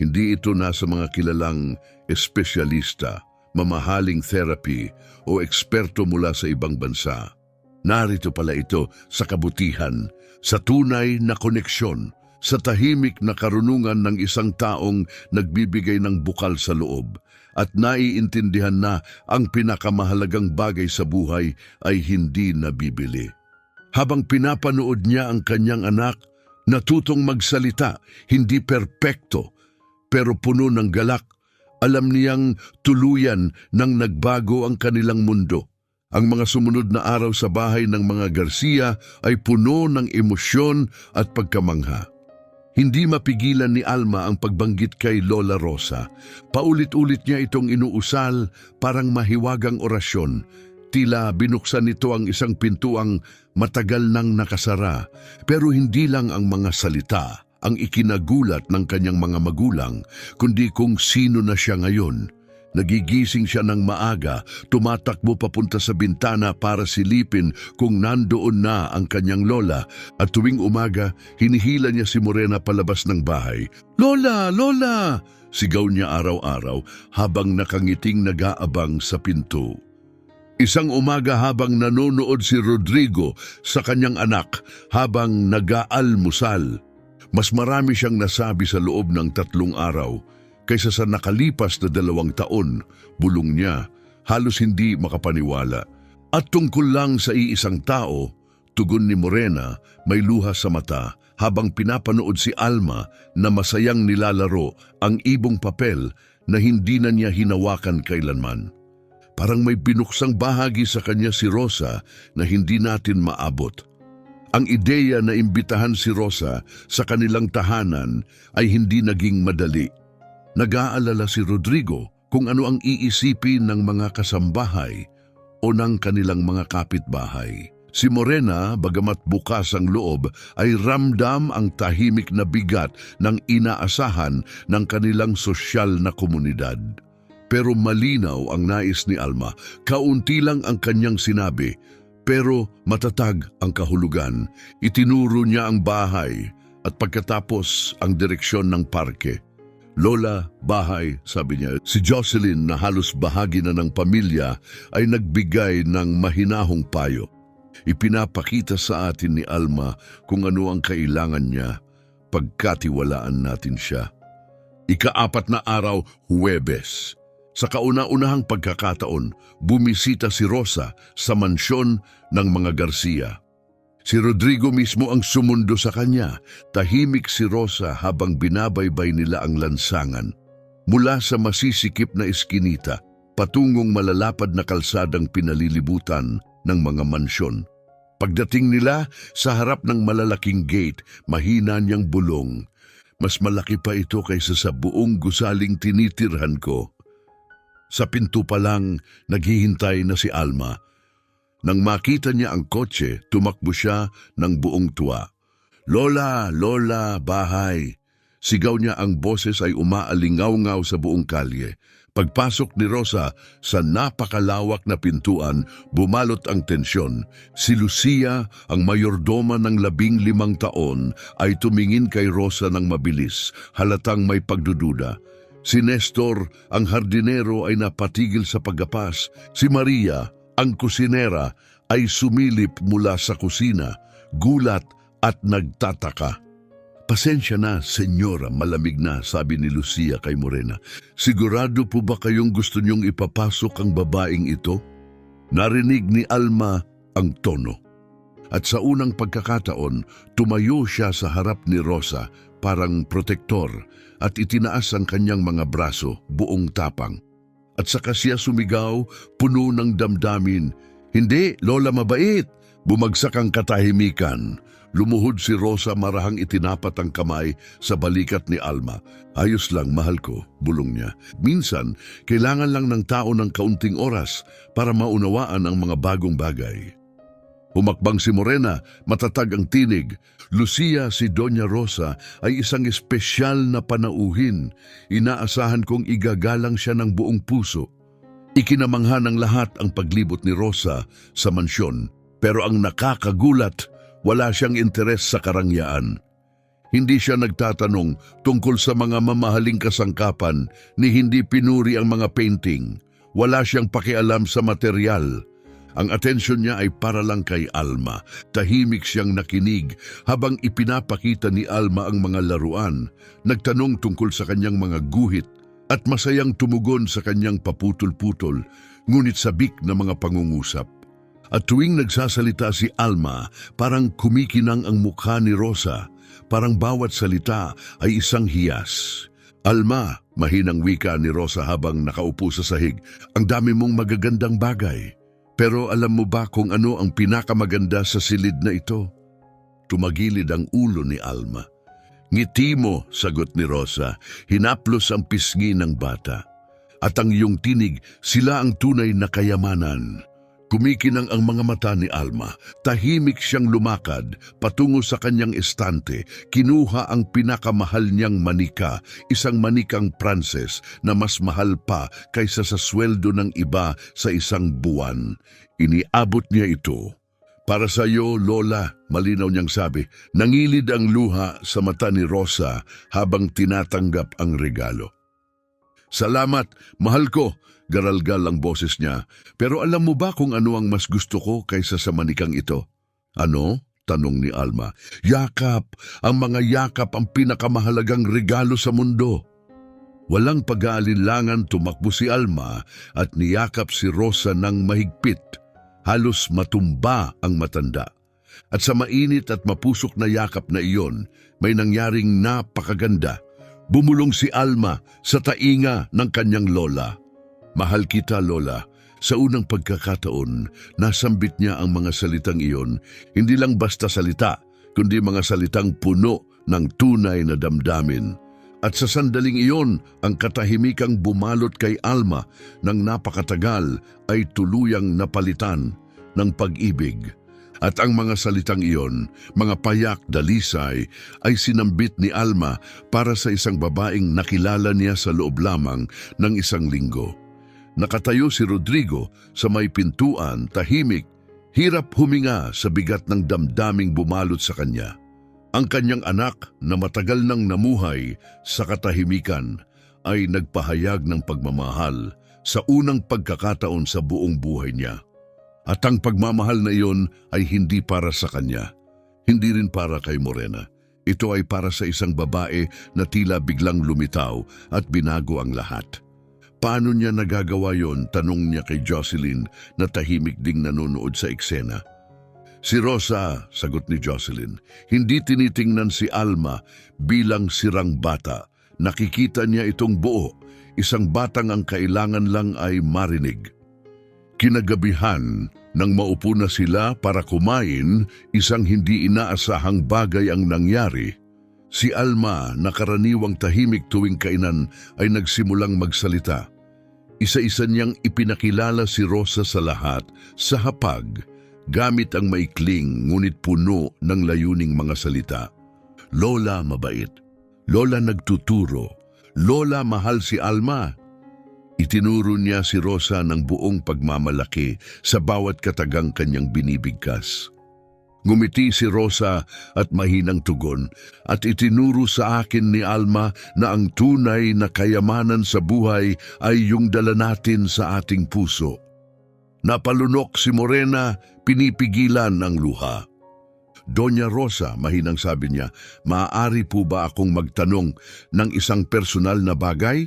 Hindi ito nasa mga kilalang espesyalista, mamahaling therapy o eksperto mula sa ibang bansa. Narito pala ito sa kabutihan, sa tunay na koneksyon, sa tahimik na karunungan ng isang taong nagbibigay ng bukal sa loob at naiintindihan na ang pinakamahalagang bagay sa buhay ay hindi nabibili. Habang pinapanood niya ang kanyang anak, natutong magsalita, hindi perpekto, pero puno ng galak, alam niyang tuluyan nang nagbago ang kanilang mundo. Ang mga sumunod na araw sa bahay ng mga Garcia ay puno ng emosyon at pagkamangha. Hindi mapigilan ni Alma ang pagbanggit kay Lola Rosa. Paulit-ulit niya itong inuusal, parang mahiwagang orasyon. Tila binuksan nito ang isang pintuang matagal nang nakasara. Pero hindi lang ang mga salita ang ikinagulat ng kanyang mga magulang, kundi kung sino na siya ngayon. Nagigising siya ng maaga, tumatakbo papunta sa bintana para silipin kung nandoon na ang kanyang lola, at tuwing umaga, hinihila niya si Morena palabas ng bahay. "Lola! Lola!" sigaw niya araw-araw habang nakangiting nag-aabang sa pinto. Isang umaga habang nanonood si Rodrigo sa kanyang anak habang nag-aalmusal, mas marami siyang nasabi sa loob ng 3 araw kaysa sa nakalipas na 2 taon. Bulong niya, halos hindi makapaniwala. At tungkol lang sa iisang tao, tugon ni Morena, may luha sa mata habang pinapanood si Alma na masayang nilalaro ang ibong papel na hindi na niya hinawakan kailanman. Parang may binuksang bahagi sa kanya si Rosa na hindi natin maabot. Ang ideya na imbitahan si Rosa sa kanilang tahanan ay hindi naging madali. Nag-aalala si Rodrigo kung ano ang iisipin ng mga kasambahay o ng kanilang mga kapitbahay. Si Morena, bagamat bukas ang loob, ay ramdam ang tahimik na bigat ng inaasahan ng kanilang sosyal na komunidad. Pero malinaw ang nais ni Alma, kaunti lang ang kanyang sinabi, pero matatag ang kahulugan. Itinuro niya ang bahay at pagkatapos ang direksyon ng parke. "Lola, bahay," sabi niya. Si Jocelyn, na halos bahagi na ng pamilya, ay nagbigay ng mahinahong payo. Ipinapakita sa atin ni Alma kung ano ang kailangan niya, pagkatiwalaan natin siya. Ika-4 na araw, Huwebes. Sa kauna-unahang pagkakataon, bumisita si Rosa sa mansyon ng mga Garcia. Si Rodrigo mismo ang sumundo sa kanya. Tahimik si Rosa habang binabaybay nila ang lansangan. Mula sa masisikip na eskinita, patungong malalapad na kalsadang pinalilibutan ng mga mansyon. Pagdating nila sa harap ng malalaking gate, mahina niyang bulong. "Mas malaki pa ito kaysa sa buong gusaling tinitirhan ko." Sa pinto pa lang, naghihintay na si Alma. Nang makita niya ang kotse, tumakbo siya ng buong tuwa. "Lola! Lola! Bahay!" Sigaw niya, ang boses ay umaalingaw-ngaw sa buong kalye. Pagpasok ni Rosa sa napakalawak na pintuan, bumalot ang tensyon. Si Lucia, ang mayordoma ng 15 taon, ay tumingin kay Rosa ng mabilis, halatang may pagdududa. Si Nestor, ang hardinero, ay napatigil sa paggapas. Si Maria, ang kusinera, ay sumilip mula sa kusina, gulat at nagtataka. "Pasensya na, senyora, malamig na," sabi ni Lucia kay Morena. "Sigurado po ba kayong gusto niyong ipapasok ang babaeng ito?" Narinig ni Alma ang tono. At sa unang pagkakataon, tumayo siya sa harap ni Rosa, parang protektor, at itinaas ang kanyang mga braso, buong tapang. At saka siya sumigaw, puno ng damdamin, "Hindi, Lola, mabait!" Bumagsak ang katahimikan. Lumuhod si Rosa, marahang itinapat ang kamay sa balikat ni Alma. "Ayos lang, mahal ko," bulong niya. "Minsan, kailangan lang ng tao ng kaunting oras para maunawaan ang mga bagong bagay." Humakbang si Morena, matatag ang tinig. "Lucia, si Doña Rosa ay isang espesyal na panauhin. Inaasahan kong igagalang siya ng buong puso." Ikinamangha ng lahat ang paglibot ni Rosa sa mansyon. Pero ang nakakagulat, wala siyang interes sa karangyaan. Hindi siya nagtatanong tungkol sa mga mamahaling kasangkapan, ni hindi pinuri ang mga painting. Wala siyang pakialam sa material. Ang atensyon niya ay para lang kay Alma. Tahimik siyang nakinig habang ipinapakita ni Alma ang mga laruan, nagtanong tungkol sa kanyang mga guhit at masayang tumugon sa kanyang paputol-putol, ngunit sabik na mga pangungusap. At tuwing nagsasalita si Alma, parang kumikinang ang mukha ni Rosa, parang bawat salita ay isang hiyas. "Alma," mahinang wika ni Rosa habang nakaupo sa sahig, "ang dami mong magagandang bagay. Pero alam mo ba kung ano ang pinakamaganda sa silid na ito?" Tumagilid ang ulo ni Alma. "Ngiti mo," sagot ni Rosa, hinaplos ang pisngi ng bata. "At ang iyong tinig, sila ang tunay na kayamanan." Kumikinang ang mga mata ni Alma. Tahimik siyang lumakad patungo sa kanyang estante. Kinuha ang pinakamahal niyang manika, isang manikang Pranses na mas mahal pa kaysa sa sweldo ng iba sa isang buwan. Iniabot niya ito. "Para sa iyo, Lola," malinaw niyang sabi. Nangilid ang luha sa mata ni Rosa habang tinatanggap ang regalo. "Salamat, mahal ko," garalgal ang boses niya. "Pero alam mo ba kung ano ang mas gusto ko kaysa sa manikang ito?" "Ano?" tanong ni Alma. "Yakap! Ang mga yakap ang pinakamahalagang regalo sa mundo." Walang pag-aalinlangan, tumakbo si Alma at niyakap si Rosa ng mahigpit. Halos matumba ang matanda. At sa mainit at mapusok na yakap na iyon, may nangyaring napakaganda. Bumulong si Alma sa tainga ng kanyang lola. "Mahal kita, Lola." Sa unang pagkakataon, nasambit niya ang mga salitang iyon, hindi lang basta salita, kundi mga salitang puno ng tunay na damdamin. At sa sandaling iyon, ang katahimikang bumalot kay Alma ng napakatagal ay tuluyang napalitan ng pag-ibig. At ang mga salitang iyon, mga payak, dalisay, ay sinambit ni Alma para sa isang babaeng nakilala niya sa loob lamang ng isang linggo. Nakatayo si Rodrigo sa may pintuan, tahimik, hirap huminga sa bigat ng damdaming bumalot sa kanya. Ang kanyang anak na matagal nang namuhay sa katahimikan ay nagpahayag ng pagmamahal sa unang pagkakataon sa buong buhay niya. At ang pagmamahal na iyon ay hindi para sa kanya, hindi rin para kay Morena. Ito ay para sa isang babae na tila biglang lumitaw at binago ang lahat. "Paano niya nagagawa yon?" tanong niya kay Jocelyn na tahimik ding nanonood sa eksena. "Si Rosa," sagot ni Jocelyn, "hindi tinitingnan si Alma bilang sirang bata. Nakikita niya itong buo, isang batang ang kailangan lang ay marinig." Kinagabihan, nang maupo na sila para kumain, isang hindi inaasahang bagay ang nangyari. Si Alma, na karaniwang tahimik tuwing kainan, ay nagsimulang magsalita. Isa-isa niyang ipinakilala si Rosa sa lahat sa hapag, gamit ang maikling ngunit puno ng layuning mga salita. Lola mabait, Lola nagtuturo, Lola mahal si Alma. Itinuro niya si Rosa ng buong pagmamalaki sa bawat katagang kanyang binibigkas. Ngumiti si Rosa at mahinang tugon at itinuro sa akin ni Alma na ang tunay na kayamanan sa buhay ay yung dala natin sa ating puso. Napalunok si Morena, pinipigilan ang luha. Doña Rosa, mahinang sabi niya, maaari po ba akong magtanong ng isang personal na bagay?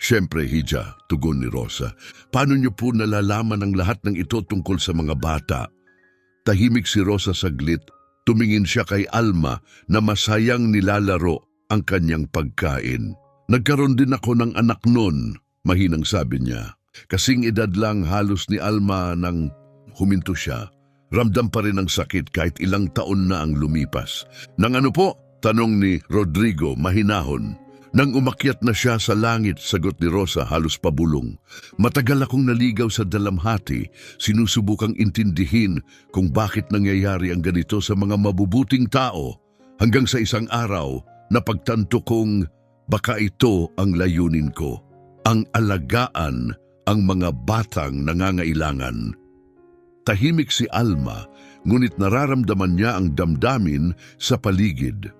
Siyempre, Hija, tugon ni Rosa. Paano niyo po nalalaman ang lahat ng ito tungkol sa mga bata? Tahimik si Rosa saglit, tumingin siya kay Alma na masayang nilalaro ang kanyang pagkain. Nagkaroon din ako ng anak noon, mahinang sabi niya. Kasing edad lang halos ni Alma nang huminto siya. Ramdam pa rin ang sakit kahit ilang taon na ang lumipas. Nang ano po? Tanong ni Rodrigo mahinahon. Nang umakyat na siya sa langit, sagot ni Rosa halos pabulong. Matagal akong naligaw sa dalamhati, sinusubukang intindihin kung bakit nangyayari ang ganito sa mga mabubuting tao. Hanggang sa isang araw, napagtanto kong baka ito ang layunin ko. Ang alagaan ang mga batang nangangailangan. Tahimik si Alma, ngunit nararamdaman niya ang damdamin sa paligid.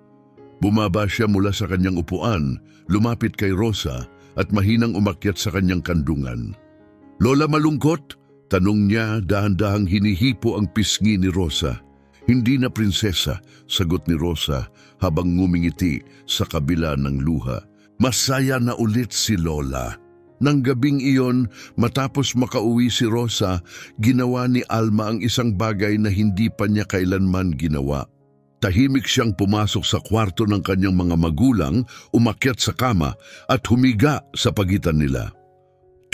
Bumaba siya mula sa kanyang upuan, lumapit kay Rosa at mahinang umakyat sa kanyang kandungan. Lola malungkot? Tanong niya, dahan-dahang hinihipo ang pisngi ni Rosa. Hindi na prinsesa, sagot ni Rosa habang ngumingiti sa kabila ng luha. Masaya na ulit si Lola. Nang gabing iyon, matapos makauwi si Rosa, ginawa ni Alma ang isang bagay na hindi pa niya kailanman ginawa. Tahimik siyang pumasok sa kwarto ng kanyang mga magulang, umakyat sa kama at humiga sa pagitan nila.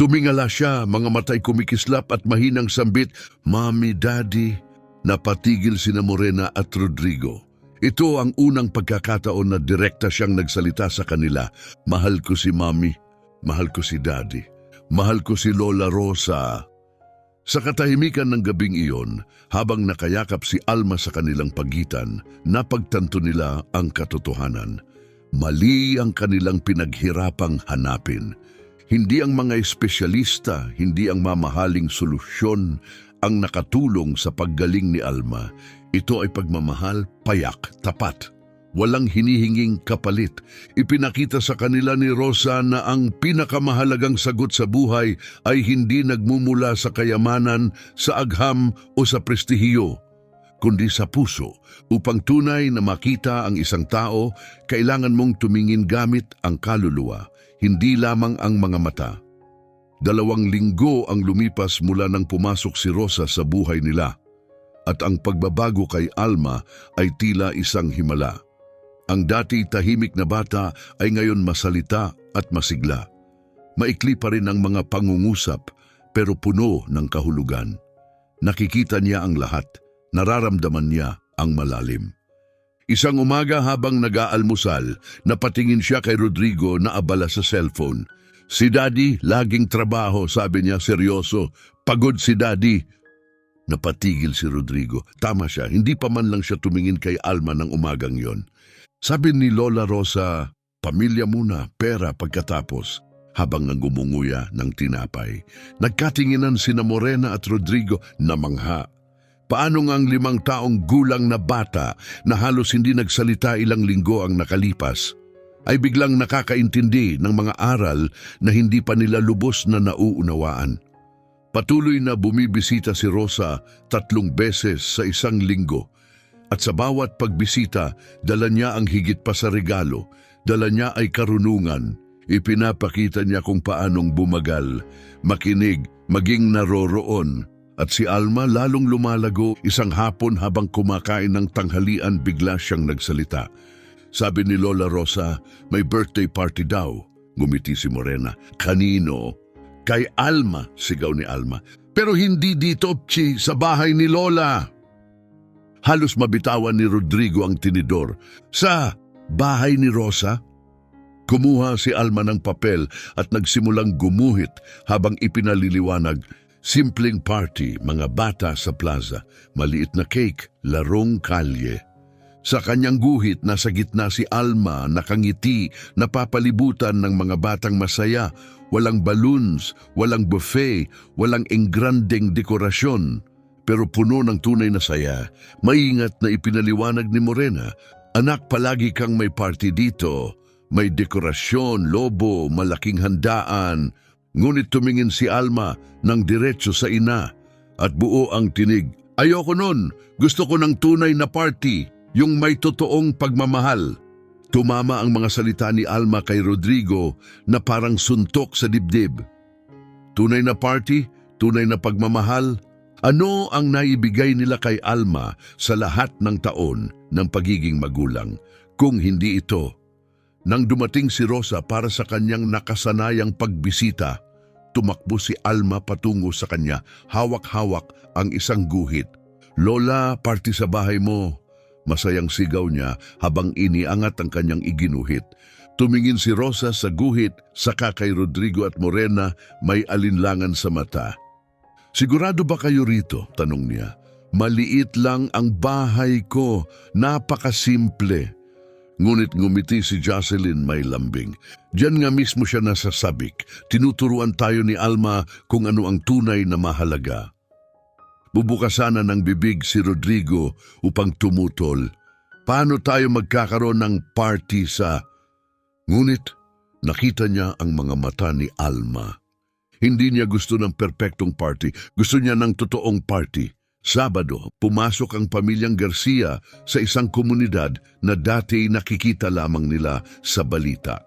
Tumingala siya, mga matay kumikislap at mahinang sambit, Mommy, Daddy. Napatigil sina Morena at Rodrigo. Ito ang unang pagkakataon na direkta siyang nagsalita sa kanila. Mahal ko si Mommy, mahal ko si Daddy, mahal ko si Lola Rosa. Sa katahimikan ng gabing iyon, habang nakayakap si Alma sa kanilang pagitan, napagtanto nila ang katotohanan. Mali ang kanilang pinaghirapang hanapin. Hindi ang mga espesyalista, hindi ang mamahaling solusyon ang nakatulong sa paggaling ni Alma. Ito ay pagmamahal, payak, tapat. Walang hinihinging kapalit. Ipinakita sa kanila ni Rosa na ang pinakamahalagang sagot sa buhay ay hindi nagmumula sa kayamanan, sa agham o sa prestihiyo, kundi sa puso. Upang tunay na makita ang isang tao, kailangan mong tumingin gamit ang kaluluwa, hindi lamang ang mga mata. 2 linggo ang lumipas mula nang pumasok si Rosa sa buhay nila, at ang pagbabago kay Alma ay tila isang himala. Ang dati tahimik na bata ay ngayon masalita at masigla. Maikli pa rin ang mga pangungusap pero puno ng kahulugan. Nakikita niya ang lahat, nararamdaman niya ang malalim. Isang umaga habang nag-aalmusal, napatingin siya kay Rodrigo na abala sa cellphone. Si Daddy, laging trabaho, sabi niya seryoso. Pagod si Daddy. Napatigil si Rodrigo. Tama siya, hindi pa man lang siya tumingin kay Alma ng umagang yon. Sabi ni Lola Rosa, pamilya muna, pera pagkatapos, habang nangumunguya ng tinapay. Nagkatinginan sina Morena at Rodrigo na mangha. Paano nga ang 5 taong gulang na bata na halos hindi nagsalita ilang linggo ang nakalipas, ay biglang nakakaintindi ng mga aral na hindi pa nila lubos na nauunawaan. Patuloy na bumibisita si Rosa 3 beses sa isang linggo. At sa bawat pagbisita, dala niya ang higit pa sa regalo, dala niya ay karunungan. Ipinapakita niya kung paanong bumagal, makinig, maging naroroon. At si Alma lalong lumalago. Isang hapon habang kumakain ng tanghalian, bigla siyang nagsalita. Sabi ni Lola Rosa, may birthday party daw. Ngumiti si Morena. Kanino? Kay Alma, sigaw ni Alma. Pero hindi dito, Pchi, sa bahay ni Lola. Halos mabitawan ni Rodrigo ang tinidor. Sa bahay ni Rosa? Kumuha si Alma ng papel at nagsimulang gumuhit habang ipinaliliwanag. Simpleng party, mga bata sa plaza, maliit na cake, larong kalye. Sa kanyang guhit, nasa gitna si Alma, nakangiti, napapalibutan ng mga batang masaya. Walang balloons, walang buffet, walang engrandeng dekorasyon. Pero puno ng tunay na saya. Maingat na ipinaliwanag ni Morena, "Anak, palagi kang may party dito. May dekorasyon, lobo, malaking handaan." Ngunit tumingin si Alma ng diretso sa ina at buo ang tinig. "Ayoko nun. Gusto ko ng tunay na party, yung may totoong pagmamahal." Tumama ang mga salita ni Alma kay Rodrigo na parang suntok sa dibdib. Tunay na party, tunay na pagmamahal. Ano ang naibigay nila kay Alma sa lahat ng taon ng pagiging magulang kung hindi ito? Nang dumating si Rosa para sa kanyang nakasanayang pagbisita, tumakbo si Alma patungo sa kanya, hawak-hawak ang isang guhit. "Lola, party sa bahay mo." Masayang sigaw niya habang iniangat ang kanyang iginuhit. Tumingin si Rosa sa guhit, saka kay Rodrigo at Morena, may alinlangan sa mata. "Sigurado ba kayo rito?" tanong niya. "Maliit lang ang bahay ko, napakasimple." Ngunit ngumiti si Jocelyn may lambing. Diyan nga mismo siya nasasabik. Tinuturuan tayo ni Alma kung ano ang tunay na mahalaga. Bubukasan na ng bibig si Rodrigo upang tumutol. Paano tayo magkakaroon ng party sa... Ngunit nakita niya ang mga mata ni Alma. Hindi niya gusto ng perpektong party. Gusto niya ng totoong party. Sabado, pumasok ang pamilyang Garcia sa isang komunidad na dati nakikita lamang nila sa balita.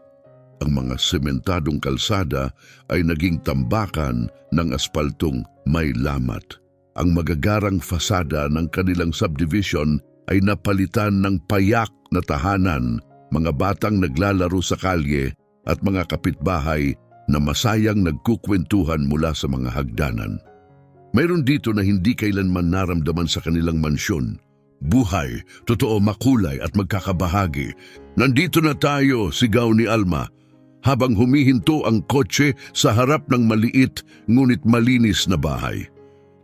Ang mga sementadong kalsada ay naging tambakan ng aspaltong may lamat. Ang magagarang fasada ng kanilang subdivision ay napalitan ng payak na tahanan, mga batang naglalaro sa kalye at mga kapitbahay na masayang nagkukwentuhan mula sa mga hagdanan. Mayroon dito na hindi kailanman naramdaman sa kanilang mansyon. Buhay, totoo, makulay at magkakabahagi. "Nandito na tayo," sigaw ni Alma, habang humihinto ang kotse sa harap ng maliit ngunit malinis na bahay.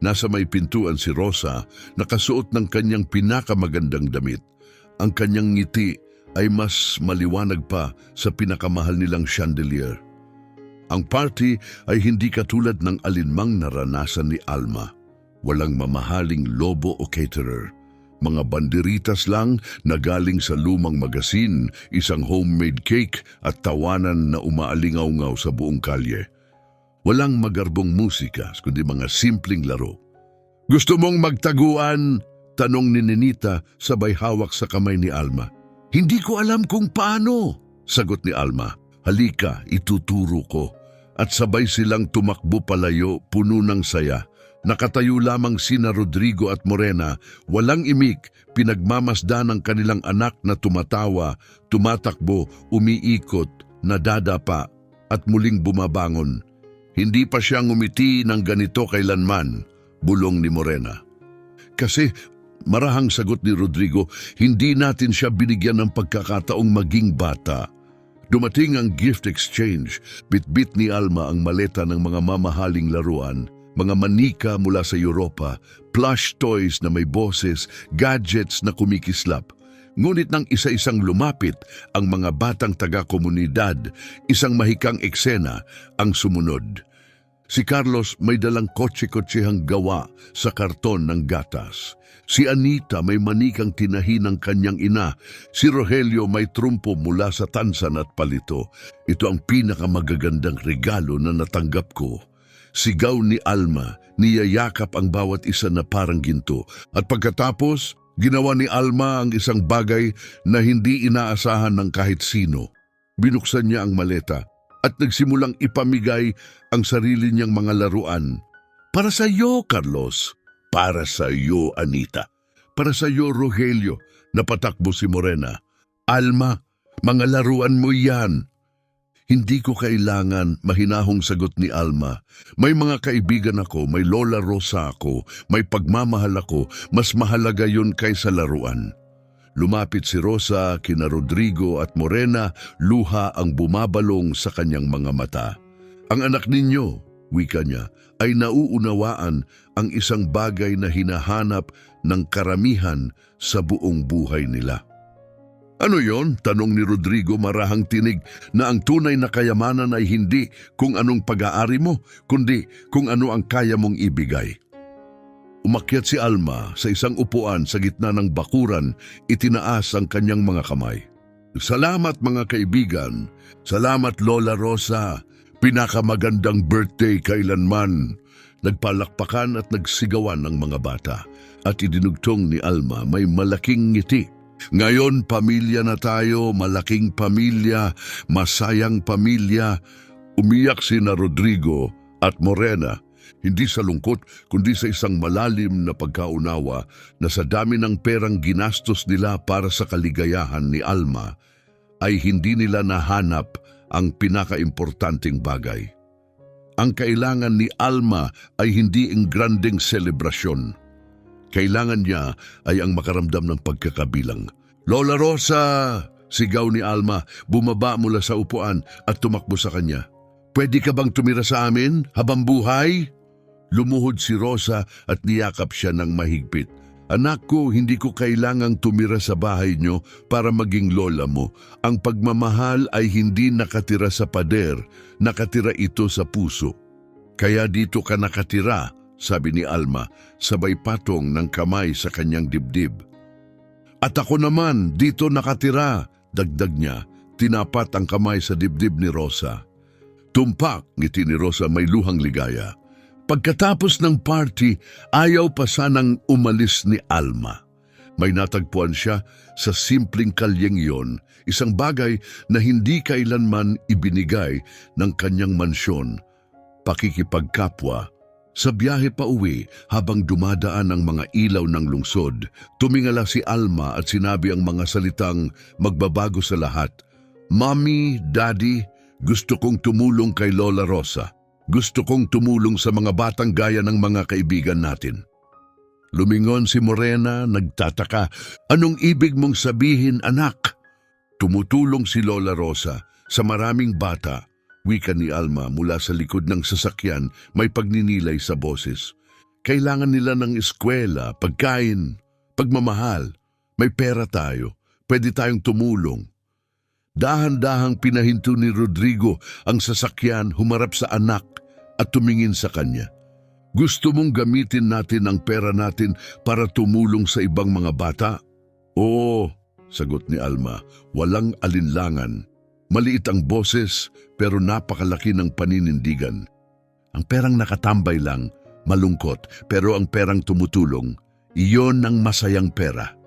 Nasa may pintuan si Rosa, nakasuot ng kanyang pinakamagandang damit. Ang kanyang ngiti ay mas maliwanag pa sa pinakamahal nilang chandelier. Ang party ay hindi katulad ng alinmang naranasan ni Alma. Walang mamahaling lobo o caterer. Mga banderitas lang na galing sa lumang magasin, isang homemade cake at tawanan na umaalingaw-ngaw sa buong kalye. Walang magarbong musika, kundi mga simpleng laro. "Gusto mong magtaguan?" tanong ni Ninita sabay hawak sa kamay ni Alma. "Hindi ko alam kung paano," sagot ni Alma. "Halika, ituturo ko." At sabay silang tumakbo palayo, puno ng saya. Nakatayo lamang sina Rodrigo at Morena, walang imik, pinagmamasdan ng kanilang anak na tumatawa, tumatakbo, umiikot, nadadapa, at muling bumabangon. "Hindi pa siya ngumiti ng ganito kailanman," bulong ni Morena. "Kasi," marahang sagot ni Rodrigo, "hindi natin siya binigyan ng pagkakataong maging bata." Dumating ang gift exchange. Bitbit ni Alma ang maleta ng mga mamahaling laruan, mga manika mula sa Europa, plush toys na may boses, gadgets na kumikislap. Ngunit nang isa-isang lumapit ang mga batang taga-komunidad, isang mahikang eksena ang sumunod. Si Carlos may dalang kotse-kotsehang gawa sa karton ng gatas. Si Anita may manikang tinahi ng kanyang ina. Si Rogelio may trumpo mula sa tansan at palito. "Ito ang pinakamagagandang regalo na natanggap ko." Sigaw ni Alma, niyayakap ang bawat isa na parang ginto. At pagkatapos, ginawa ni Alma ang isang bagay na hindi inaasahan ng kahit sino. Binuksan niya ang maleta at nagsimulang ipamigay ang sarili niyang mga laruan. "Para sa iyo, Carlos." "Para sa iyo, Anita." "Para sa iyo, Rogelio." Napatakbo si Morena. "Alma, mga laruan mo yan." "Hindi ko kailangan," mahinahong sagot ni Alma. "May mga kaibigan ako, may Lola Rosa ako, may pagmamahal ako, mas mahalaga yun kaysa laruan." Lumapit si Rosa kina Rodrigo at Morena, luha ang bumabalong sa kanyang mga mata. Ang anak ninyo, wika niya, ay nauunawaan ang isang bagay na hinahanap ng karamihan sa buong buhay nila. Ano yon? Tanong ni Rodrigo marahang tinig na ang tunay na kayamanan ay hindi kung anong pag-aari mo, kundi kung ano ang kaya mong ibigay. Umakyat si Alma sa isang upuan sa gitna ng bakuran, itinaas ang kanyang mga kamay. Salamat mga kaibigan, salamat Lola Rosa, pinakamagandang birthday kailanman. Nagpalakpakan at nagsigawan ng mga bata at idinugtong ni Alma may malaking ngiti. Ngayon pamilya na tayo, malaking pamilya, masayang pamilya. Umiyak sina Rodrigo at Morena, hindi sa lungkot kundi sa isang malalim na pagkaunawa na sa dami ng perang ginastos nila para sa kaligayahan ni Alma, ay hindi nila nahanap ang pinakaimportanteng bagay. Ang kailangan ni Alma ay hindi ang grandeng selebrasyon. Kailangan niya ay ang makaramdam ng pagkakabilang. Lola Rosa! Sigaw ni Alma, bumaba mula sa upuan at tumakbo sa kanya. Pwede ka bang tumira sa amin habang buhay? Lumuhod si Rosa at niyakap siya ng mahigpit. Anak ko, hindi ko kailangang tumira sa bahay niyo para maging lola mo. Ang pagmamahal ay hindi nakatira sa pader, nakatira ito sa puso. Kaya dito ka nakatira, sabi ni Alma, sabay patong ng kamay sa kanyang dibdib. At ako naman, dito nakatira, dagdag niya, tinapat ang kamay sa dibdib ni Rosa. Tumpak, ngiti ni Rosa may luhang ligaya. Pagkatapos ng party, ayaw pa sanang umalis ni Alma. May natagpuan siya sa simpleng kalyeng iyon, isang bagay na hindi kailanman ibinigay ng kanyang mansyon, pakikipagkapwa. Sa biyahe pa uwi, habang dumadaan ang mga ilaw ng lungsod, tumingala si Alma at sinabi ang mga salitang magbabago sa lahat. Mommy, Daddy, gusto kong tumulong kay Lola Rosa. Gusto kong tumulong sa mga batang gaya ng mga kaibigan natin. Lumingon si Morena, nagtataka. Anong ibig mong sabihin, anak? Tumutulong si Lola Rosa sa maraming bata. Wika ni Alma mula sa likod ng sasakyan, may pagninilay sa boses. Kailangan nila ng eskwela, pagkain, pagmamahal. May pera tayo, pwede tayong tumulong. Dahan-dahang pinahinto ni Rodrigo ang sasakyan, humarap sa anak at tumingin sa kanya. Gusto mong gamitin natin ang pera natin para tumulong sa ibang mga bata? Oo, sagot ni Alma, walang alinlangan. Maliit ang boses pero napakalaki ng paninindigan. Ang perang nakatambay lang, malungkot, pero ang perang tumutulong, iyon ang masayang pera.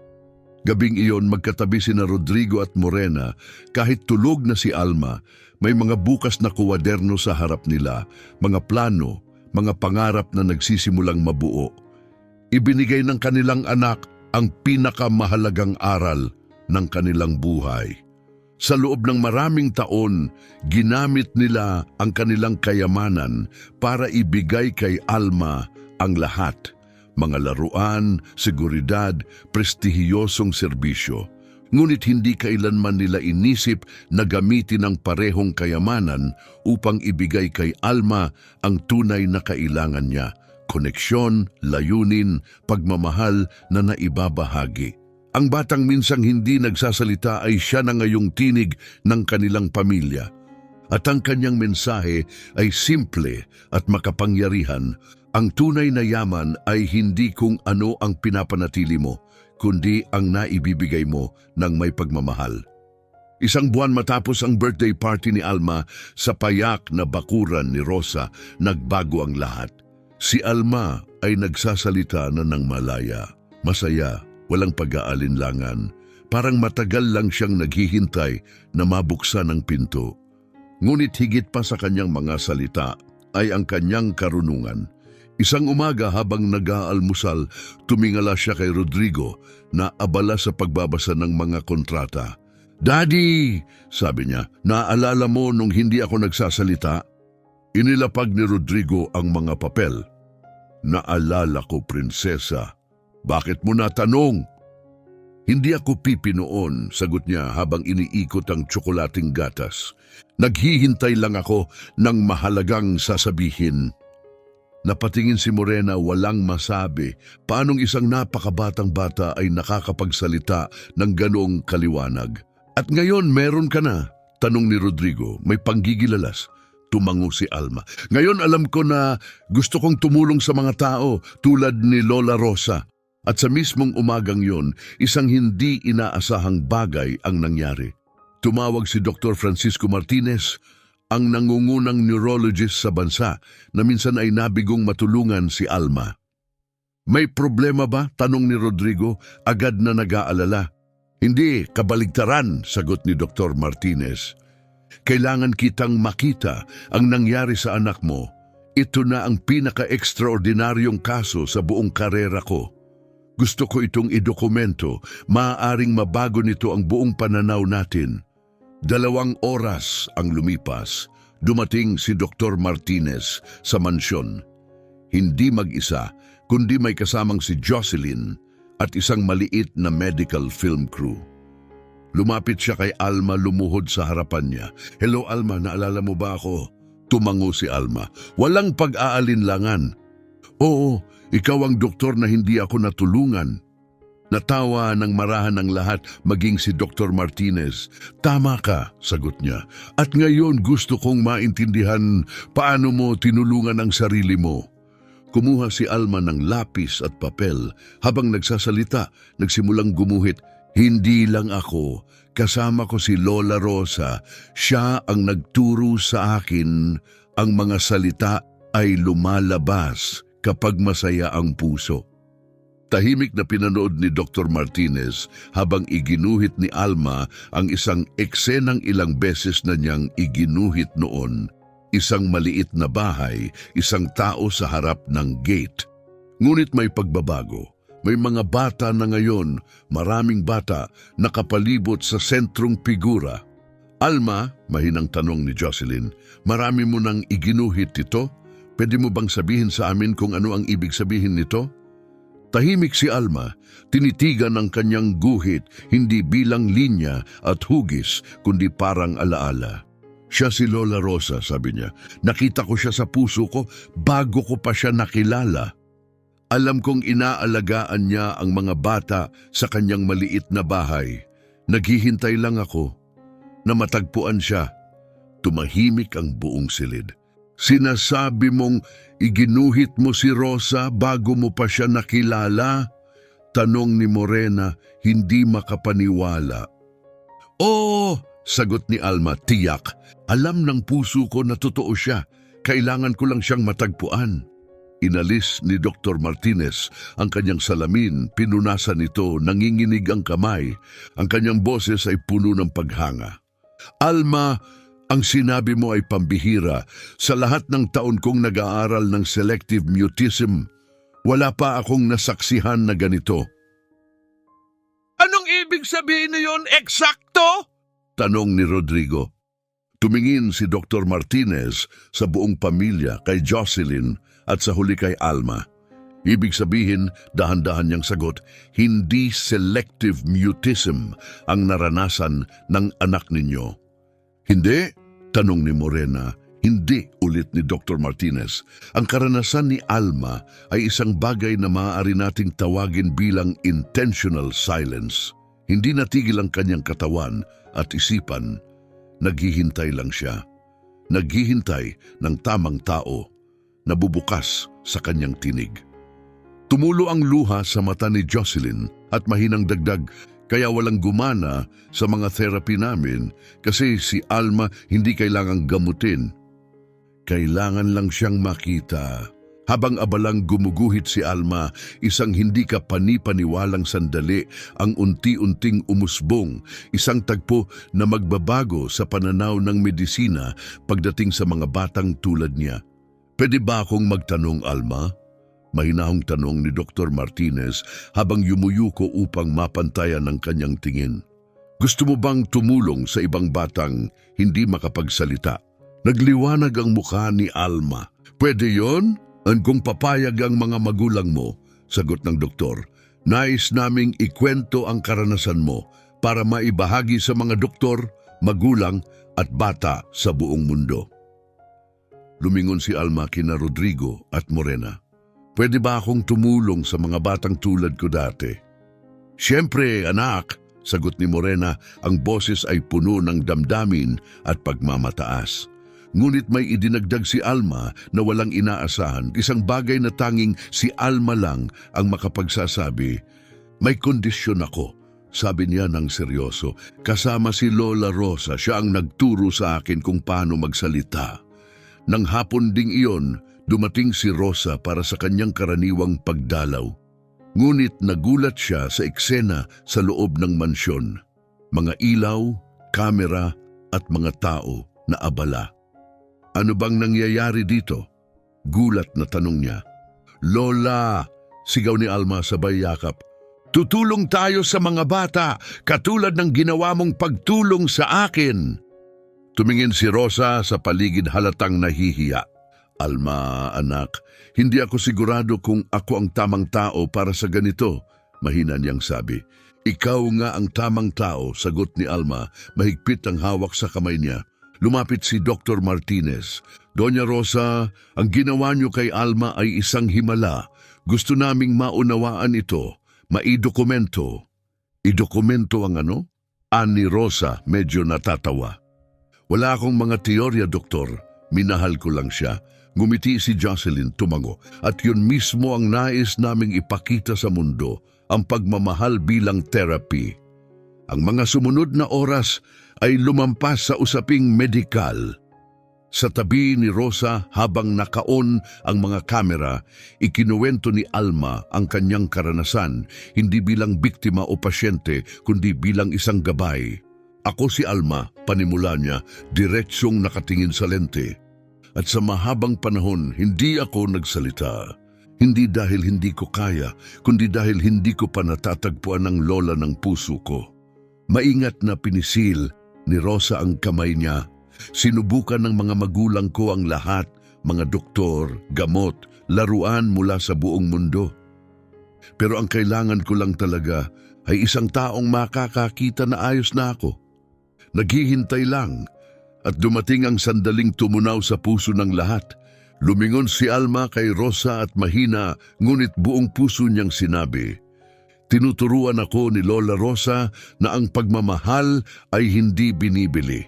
Gabing iyon magkatabi sina Rodrigo at Morena, kahit tulog na si Alma, may mga bukas na kuwaderno sa harap nila, mga plano, mga pangarap na nagsisimulang mabuo. Ibinigay ng kanilang anak ang pinakamahalagang aral ng kanilang buhay. Sa loob ng maraming taon, ginamit nila ang kanilang kayamanan para ibigay kay Alma ang lahat. Mga laruan, seguridad, prestihiyosong serbisyo. Ngunit hindi kailanman nila inisip na gamitin ang parehong kayamanan upang ibigay kay Alma ang tunay na kailangan niya. Koneksyon, layunin, pagmamahal na naibabahagi. Ang batang minsang hindi nagsasalita ay siya na ngayong tinig ng kanilang pamilya. At ang kanyang mensahe ay simple at makapangyarihan. Ang tunay na yaman ay hindi kung ano ang pinapanatili mo, kundi ang naibibigay mo ng may pagmamahal. Isang buwan matapos ang birthday party ni Alma, sa payak na bakuran ni Rosa, nagbago ang lahat. Si Alma ay nagsasalita na ng malaya, masaya, walang pag-aalinlangan. Parang matagal lang siyang naghihintay na mabuksan ang pinto. Ngunit higit pa sa kanyang mga salita ay ang kanyang karunungan. Isang umaga habang nag-aalmusal, tumingala siya kay Rodrigo na abala sa pagbabasa ng mga kontrata. Daddy, sabi niya, naaalala mo nung hindi ako nagsasalita? Inilapag ni Rodrigo ang mga papel. Naalala ko, prinsesa. Bakit mo natanong? Hindi ako pipi noon, sagot niya habang iniikot ang tsokolating gatas. Naghihintay lang ako ng mahalagang sasabihin. Napatingin si Morena, walang masabi. Paanong isang napakabatang bata ay nakakapagsalita ng ganoong kaliwanag? At ngayon meron ka na? Tanong ni Rodrigo, may panggigilalas. Tumango si Alma. Ngayon alam ko na gusto kong tumulong sa mga tao tulad ni Lola Rosa. At sa mismong umagang yon, isang hindi inaasahang bagay ang nangyari. Tumawag si Dr. Francisco Martinez, ang nangungunang neurologist sa bansa na minsan ay nabigong matulungan si Alma. May problema ba? Tanong ni Rodrigo, agad na nag-aalala. Hindi, kabaligtaran, sagot ni Dr. Martinez. Kailangan kitang makita ang nangyari sa anak mo. Ito na ang pinaka-ekstraordinaryong kaso sa buong karera ko. Gusto ko itong idokumento, maaaring mabago nito ang buong pananaw natin. 2 oras ang lumipas, dumating si Dr. Martinez sa mansyon. Hindi mag-isa, kundi may kasamang si Jocelyn at isang maliit na medical film crew. Lumapit siya kay Alma, lumuhod sa harapan niya. Hello Alma, naalala mo ba ako? Tumango si Alma. Walang pag-aalinlangan. Oo, ikaw ang doktor na hindi ako natulungan. Natawa ng marahan ng lahat, maging si Dr. Martinez. Tama ka, sagot niya. At ngayon gusto kong maintindihan paano mo tinulungan ang sarili mo. Kumuha si Alma ng lapis at papel. Habang nagsasalita, nagsimulang gumuhit. Hindi lang ako, kasama ko si Lola Rosa. Siya ang nagturo sa akin. Ang mga salita ay lumalabas kapag masaya ang puso. Tahimik na pinanood ni Dr. Martinez habang iginuhit ni Alma ang isang eksenang ilang beses na niyang iginuhit noon. Isang maliit na bahay, isang tao sa harap ng gate. Ngunit may pagbabago. May mga bata na ngayon, maraming bata, nakapalibot sa sentrong figura. Alma, mahinang tanong ni Jocelyn, marami mo nang iginuhit ito? Pwede mo bang sabihin sa amin kung ano ang ibig sabihin nito? Tahimik si Alma, tinitigan ang kanyang guhit, hindi bilang linya at hugis, kundi parang alaala. Siya si Lola Rosa, sabi niya. Nakita ko siya sa puso ko bago ko pa siya nakilala. Alam kong inaalagaan niya ang mga bata sa kanyang maliit na bahay. Naghihintay lang ako na matagpuan siya. Tumahimik ang buong silid. Sinasabi mong iginuhit mo si Rosa bago mo pa siya nakilala? Tanong ni Morena, hindi makapaniwala. Oo, sagot ni Alma, tiyak. Alam ng puso ko na totoo siya. Kailangan ko lang siyang matagpuan. Inalis ni Dr. Martinez ang kanyang salamin, pinunasan ito, nanginginig ang kamay. Ang kanyang boses ay puno ng paghanga. Alma, ang sinabi mo ay pambihira. Sa lahat ng taon kong nag-aaral ng selective mutism, wala pa akong nasaksihan na ganito. Anong ibig sabihin na yon eksakto? Tanong ni Rodrigo. Tumingin si Dr. Martinez sa buong pamilya, kay Jocelyn at sa huli kay Alma. Ibig sabihin, dahan-dahan niyang sagot, hindi selective mutism ang naranasan ng anak ninyo. Hindi? Tanong ni Morena. Hindi, ulit ni Dr. Martinez. Ang karanasan ni Alma ay isang bagay na maaari nating tawagin bilang intentional silence. Hindi natigil ang kanyang katawan at isipan. Naghihintay lang siya. Naghihintay ng tamang tao na bubukas sa kanyang tinig. Tumulo ang luha sa mata ni Jocelyn at mahinang dagdag, kaya walang gumana sa mga therapy namin kasi si Alma hindi kailangang gamutin. Kailangan lang siyang makita. Habang abalang gumuguhit si Alma, isang hindi ka panipaniwalang sandali ang unti-unting umusbong, isang tagpo na magbabago sa pananaw ng medisina pagdating sa mga batang tulad niya. Pwede ba akong magtanong, Alma? Mahinahong tanong ni Dr. Martinez habang yumuyuko upang mapantayan ang kanyang tingin. Gusto mo bang tumulong sa ibang batang hindi makapagsalita? Nagliwanag ang mukha ni Alma. Pwede yon? Kung papayag ang mga magulang mo, sagot ng doktor. Nais naming ikwento ang karanasan mo para maibahagi sa mga doktor, magulang at bata sa buong mundo. Lumingon si Alma kina Rodrigo at Morena. Pwede ba akong tumulong sa mga batang tulad ko dati? Siyempre, anak, sagot ni Morena, ang boses ay puno ng damdamin at pagmamataas. Ngunit may idinagdag si Alma na walang inaasahan, isang bagay na tanging si Alma lang ang makapagsasabi. May kondisyon ako, sabi niya ng seryoso. Kasama si Lola Rosa, siya ang nagturo sa akin kung paano magsalita. Nang hapon ding iyon, dumating si Rosa para sa kanyang karaniwang pagdalaw. Ngunit nagulat siya sa eksena sa loob ng mansyon. Mga ilaw, kamera at mga tao na abala. Ano bang nangyayari dito? Gulat na tanong niya. Lola! Sigaw ni Alma sabay yakap. Tutulong tayo sa mga bata, katulad ng ginawa mong pagtulong sa akin. Tumingin si Rosa sa paligid halatang nahihiya. Alma, anak, hindi ako sigurado kung ako ang tamang tao para sa ganito, mahina niyang sabi. Ikaw nga ang tamang tao, sagot ni Alma, mahigpit ang hawak sa kamay niya. Lumapit si Dr. Martinez. Doña Rosa, ang ginawa niyo kay Alma ay isang himala. Gusto naming maunawaan ito, maidokumento. Idokumento ang ano? Ani Rosa, medyo natatawa. Wala akong mga teorya, doktor. Minahal ko lang siya. Ngumiti si Jocelyn, tumango. At yun mismo ang nais naming ipakita sa mundo, ang pagmamahal bilang therapy. Ang mga sumunod na oras ay lumampas sa usaping medikal. Sa tabi ni Rosa habang nakaon ang mga kamera, ikinuwento ni Alma ang kanyang karanasan, hindi bilang biktima o pasyente, kundi bilang isang gabay. Ako si Alma, panimula niya, diretsyong nakatingin sa lente. At sa mahabang panahon, hindi ako nagsalita. Hindi dahil hindi ko kaya, kundi dahil hindi ko pa natatagpuan ang lola ng puso ko. Maingat na pinisil ni Rosa ang kamay niya. Sinubukan ng mga magulang ko ang lahat, mga doktor, gamot, laruan mula sa buong mundo. Pero ang kailangan ko lang talaga ay isang taong makakakita na ayos na ako. Naghihintay lang. At dumating ang sandaling tumunaw sa puso ng lahat. Lumingon si Alma kay Rosa at mahina, ngunit buong puso niyang sinabi, tinuturuan ako ni Lola Rosa na ang pagmamahal ay hindi binibili.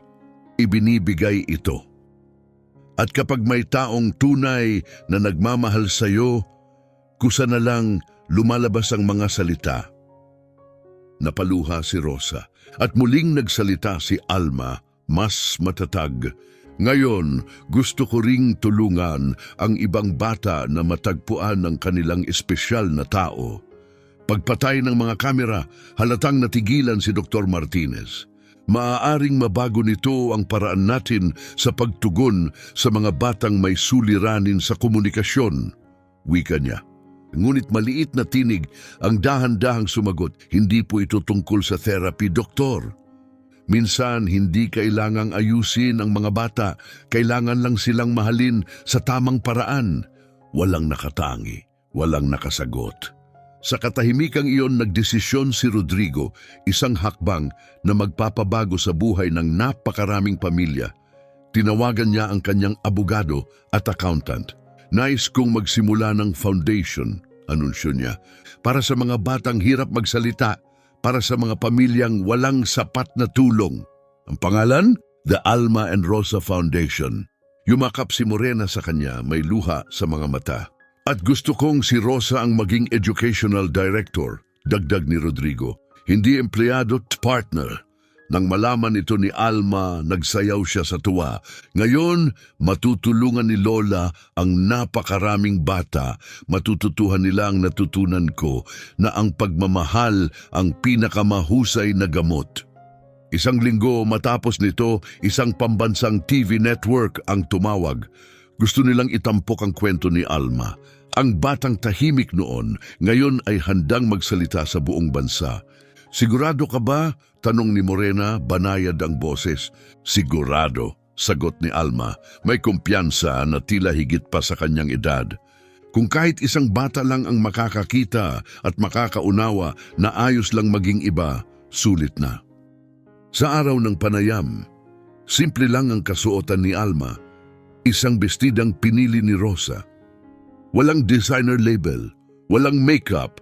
Ibinibigay ito. At kapag may taong tunay na nagmamahal sa iyo, kusa na lang lumalabas ang mga salita. Napaluha si Rosa at muling nagsalita si Alma, mas matatag. Ngayon, gusto ko ring tulungan ang ibang bata na matagpuan ng kanilang espesyal na tao. Pagpatay ng mga kamera, halatang natigilan si Dr. Martinez. Maaaring mabago nito ang paraan natin sa pagtugon sa mga batang may suliranin sa komunikasyon, wika niya. Ngunit maliit na tinig ang dahan-dahang sumagot, hindi po ito tungkol sa therapy, doktor. Minsan, hindi kailangang ayusin ang mga bata, kailangan lang silang mahalin sa tamang paraan. Walang nakatangi, walang nakasagot. Sa katahimikang iyon, nagdesisyon si Rodrigo, isang hakbang na magpapabago sa buhay ng napakaraming pamilya. Tinawagan niya ang kanyang abogado at accountant. Nais kong magsimula ng foundation, anunsyo niya, para sa mga batang hirap magsalita, para sa mga pamilyang walang sapat na tulong. Ang pangalan? The Alma and Rosa Foundation. Yumakap si Morena sa kanya, may luha sa mga mata. At gusto kong si Rosa ang maging educational director, dagdag ni Rodrigo. Hindi empleyado, partner. Nang malaman ito ni Alma, nagsayaw siya sa tuwa. Ngayon, matutulungan ni Lola ang napakaraming bata. Matututuhan nila ang natutunan ko na ang pagmamahal ang pinakamahusay na gamot. Isang linggo matapos nito, isang pambansang TV network ang tumawag. Gusto nilang itampok ang kwento ni Alma. Ang batang tahimik noon, ngayon ay handang magsalita sa buong bansa. Sigurado ka ba? Tanong ni Morena, banayad ang boses. Sigurado, sagot ni Alma. May kumpiyansa na tila higit pa sa kanyang edad. Kung kahit isang bata lang ang makakakita at makakaunawa na ayos lang maging iba, sulit na. Sa araw ng panayam, simple lang ang kasuotan ni Alma, isang bestidang pinili ni Rosa. Walang designer label, walang makeup,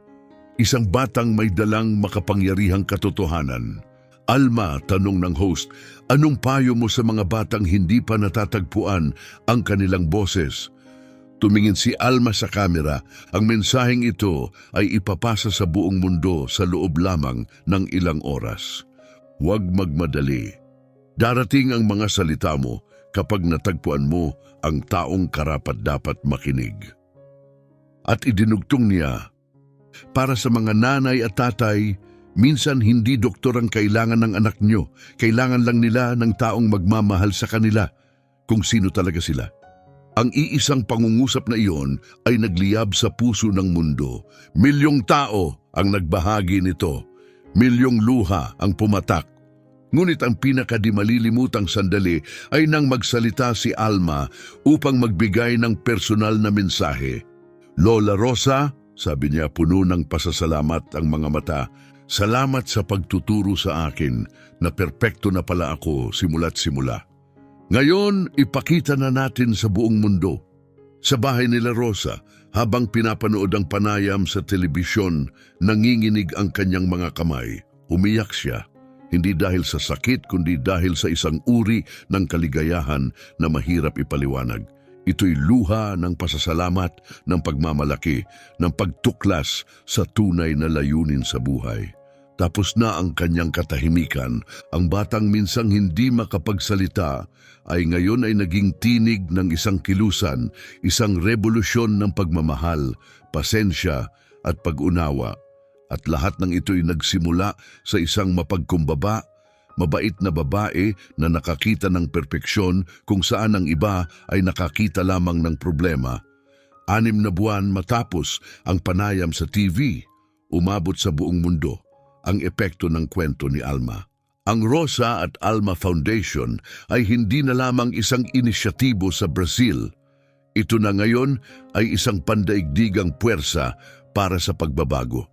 isang batang may dalang makapangyarihang katotohanan. Alma, tanong ng host, anong payo mo sa mga batang hindi pa natatagpuan ang kanilang boses? Tumingin si Alma sa kamera, ang mensaheng ito ay ipapasa sa buong mundo sa loob lamang ng ilang oras. Huwag magmadali. Darating ang mga salita mo kapag natagpuan mo ang taong karapat-dapat makinig. At idinugtong niya, para sa mga nanay at tatay, minsan hindi doktor ang kailangan ng anak nyo. Kailangan lang nila ng taong magmamahal sa kanila kung sino talaga sila. Ang iisang pangungusap na iyon ay nagliyab sa puso ng mundo. Milyong tao ang nagbahagi nito. Milyong luha ang pumatak. Ngunit ang pinakadi malilimutang sandali ay nang magsalita si Alma upang magbigay ng personal na mensahe. Lola Rosa, sabi niya puno ng pasasalamat ang mga mata, salamat sa pagtuturo sa akin na perpekto na pala ako simula't simula. Ngayon, ipakita na natin sa buong mundo. Sa bahay nila Rosa, habang pinapanood ang panayam sa telebisyon, nanginginig ang kanyang mga kamay. Umiyak siya, hindi dahil sa sakit kundi dahil sa isang uri ng kaligayahan na mahirap ipaliwanag. Ito'y luha ng pasasalamat, ng pagmamalaki, ng pagtuklas sa tunay na layunin sa buhay. Tapos na ang kanyang katahimikan, ang batang minsang hindi makapagsalita ay ngayon ay naging tinig ng isang kilusan, isang revolusyon ng pagmamahal, pasensya at pag-unawa. At lahat ng ito'y nagsimula sa isang mapagkumbaba, mabait na babae na nakakita ng perpeksyon kung saan ang iba ay nakakita lamang ng problema. 6 na buwan matapos ang panayam sa TV, umabot sa buong mundo ang epekto ng kwento ni Alma. Ang Rosa at Alma Foundation ay hindi na lamang isang inisyatibo sa Brazil. Ito na ngayon ay isang pandaigdigang puwersa para sa pagbabago.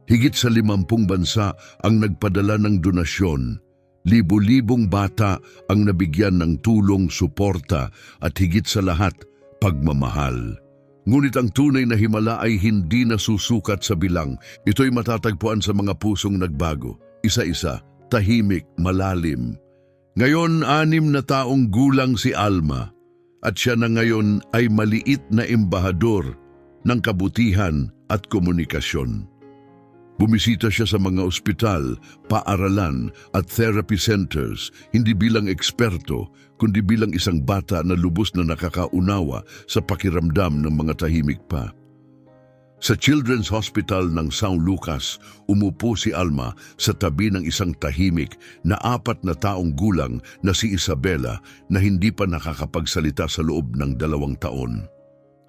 Higit sa 50 bansa ang nagpadala ng donasyon. Libo-libong bata ang nabigyan ng tulong, suporta at higit sa lahat, pagmamahal. Ngunit ang tunay na himala ay hindi nasusukat sa bilang. Ito'y matatagpuan sa mga pusong nagbago. Isa-isa, tahimik, malalim. Ngayon, 6 na taong gulang si Alma at siya na ngayon ay maliit na embahador ng kabutihan at komunikasyon. Bumisita siya sa mga ospital, paaralan at therapy centers, hindi bilang eksperto, kundi bilang isang bata na lubos na nakakaunawa sa pakiramdam ng mga tahimik pa. Sa Children's Hospital ng São Lucas, umupo si Alma sa tabi ng isang tahimik na 4 na taong gulang na si Isabela na hindi pa nakakapagsalita sa loob ng 2 taon.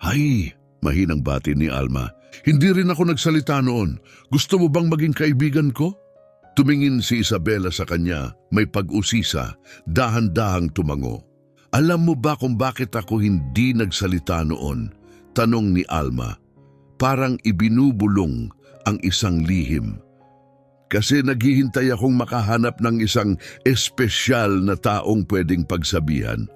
"Hay!" mahinang bati ni Alma. "Hindi rin ako nagsalita noon. Gusto mo bang maging kaibigan ko?" Tumingin si Isabela sa kanya, may pag-usisa, dahan-dahang tumango. "Alam mo ba kung bakit ako hindi nagsalita noon?" tanong ni Alma. Parang ibinubulong ang isang lihim. "Kasi naghihintay akong makahanap ng isang espesyal na taong pwedeng pagsabihan."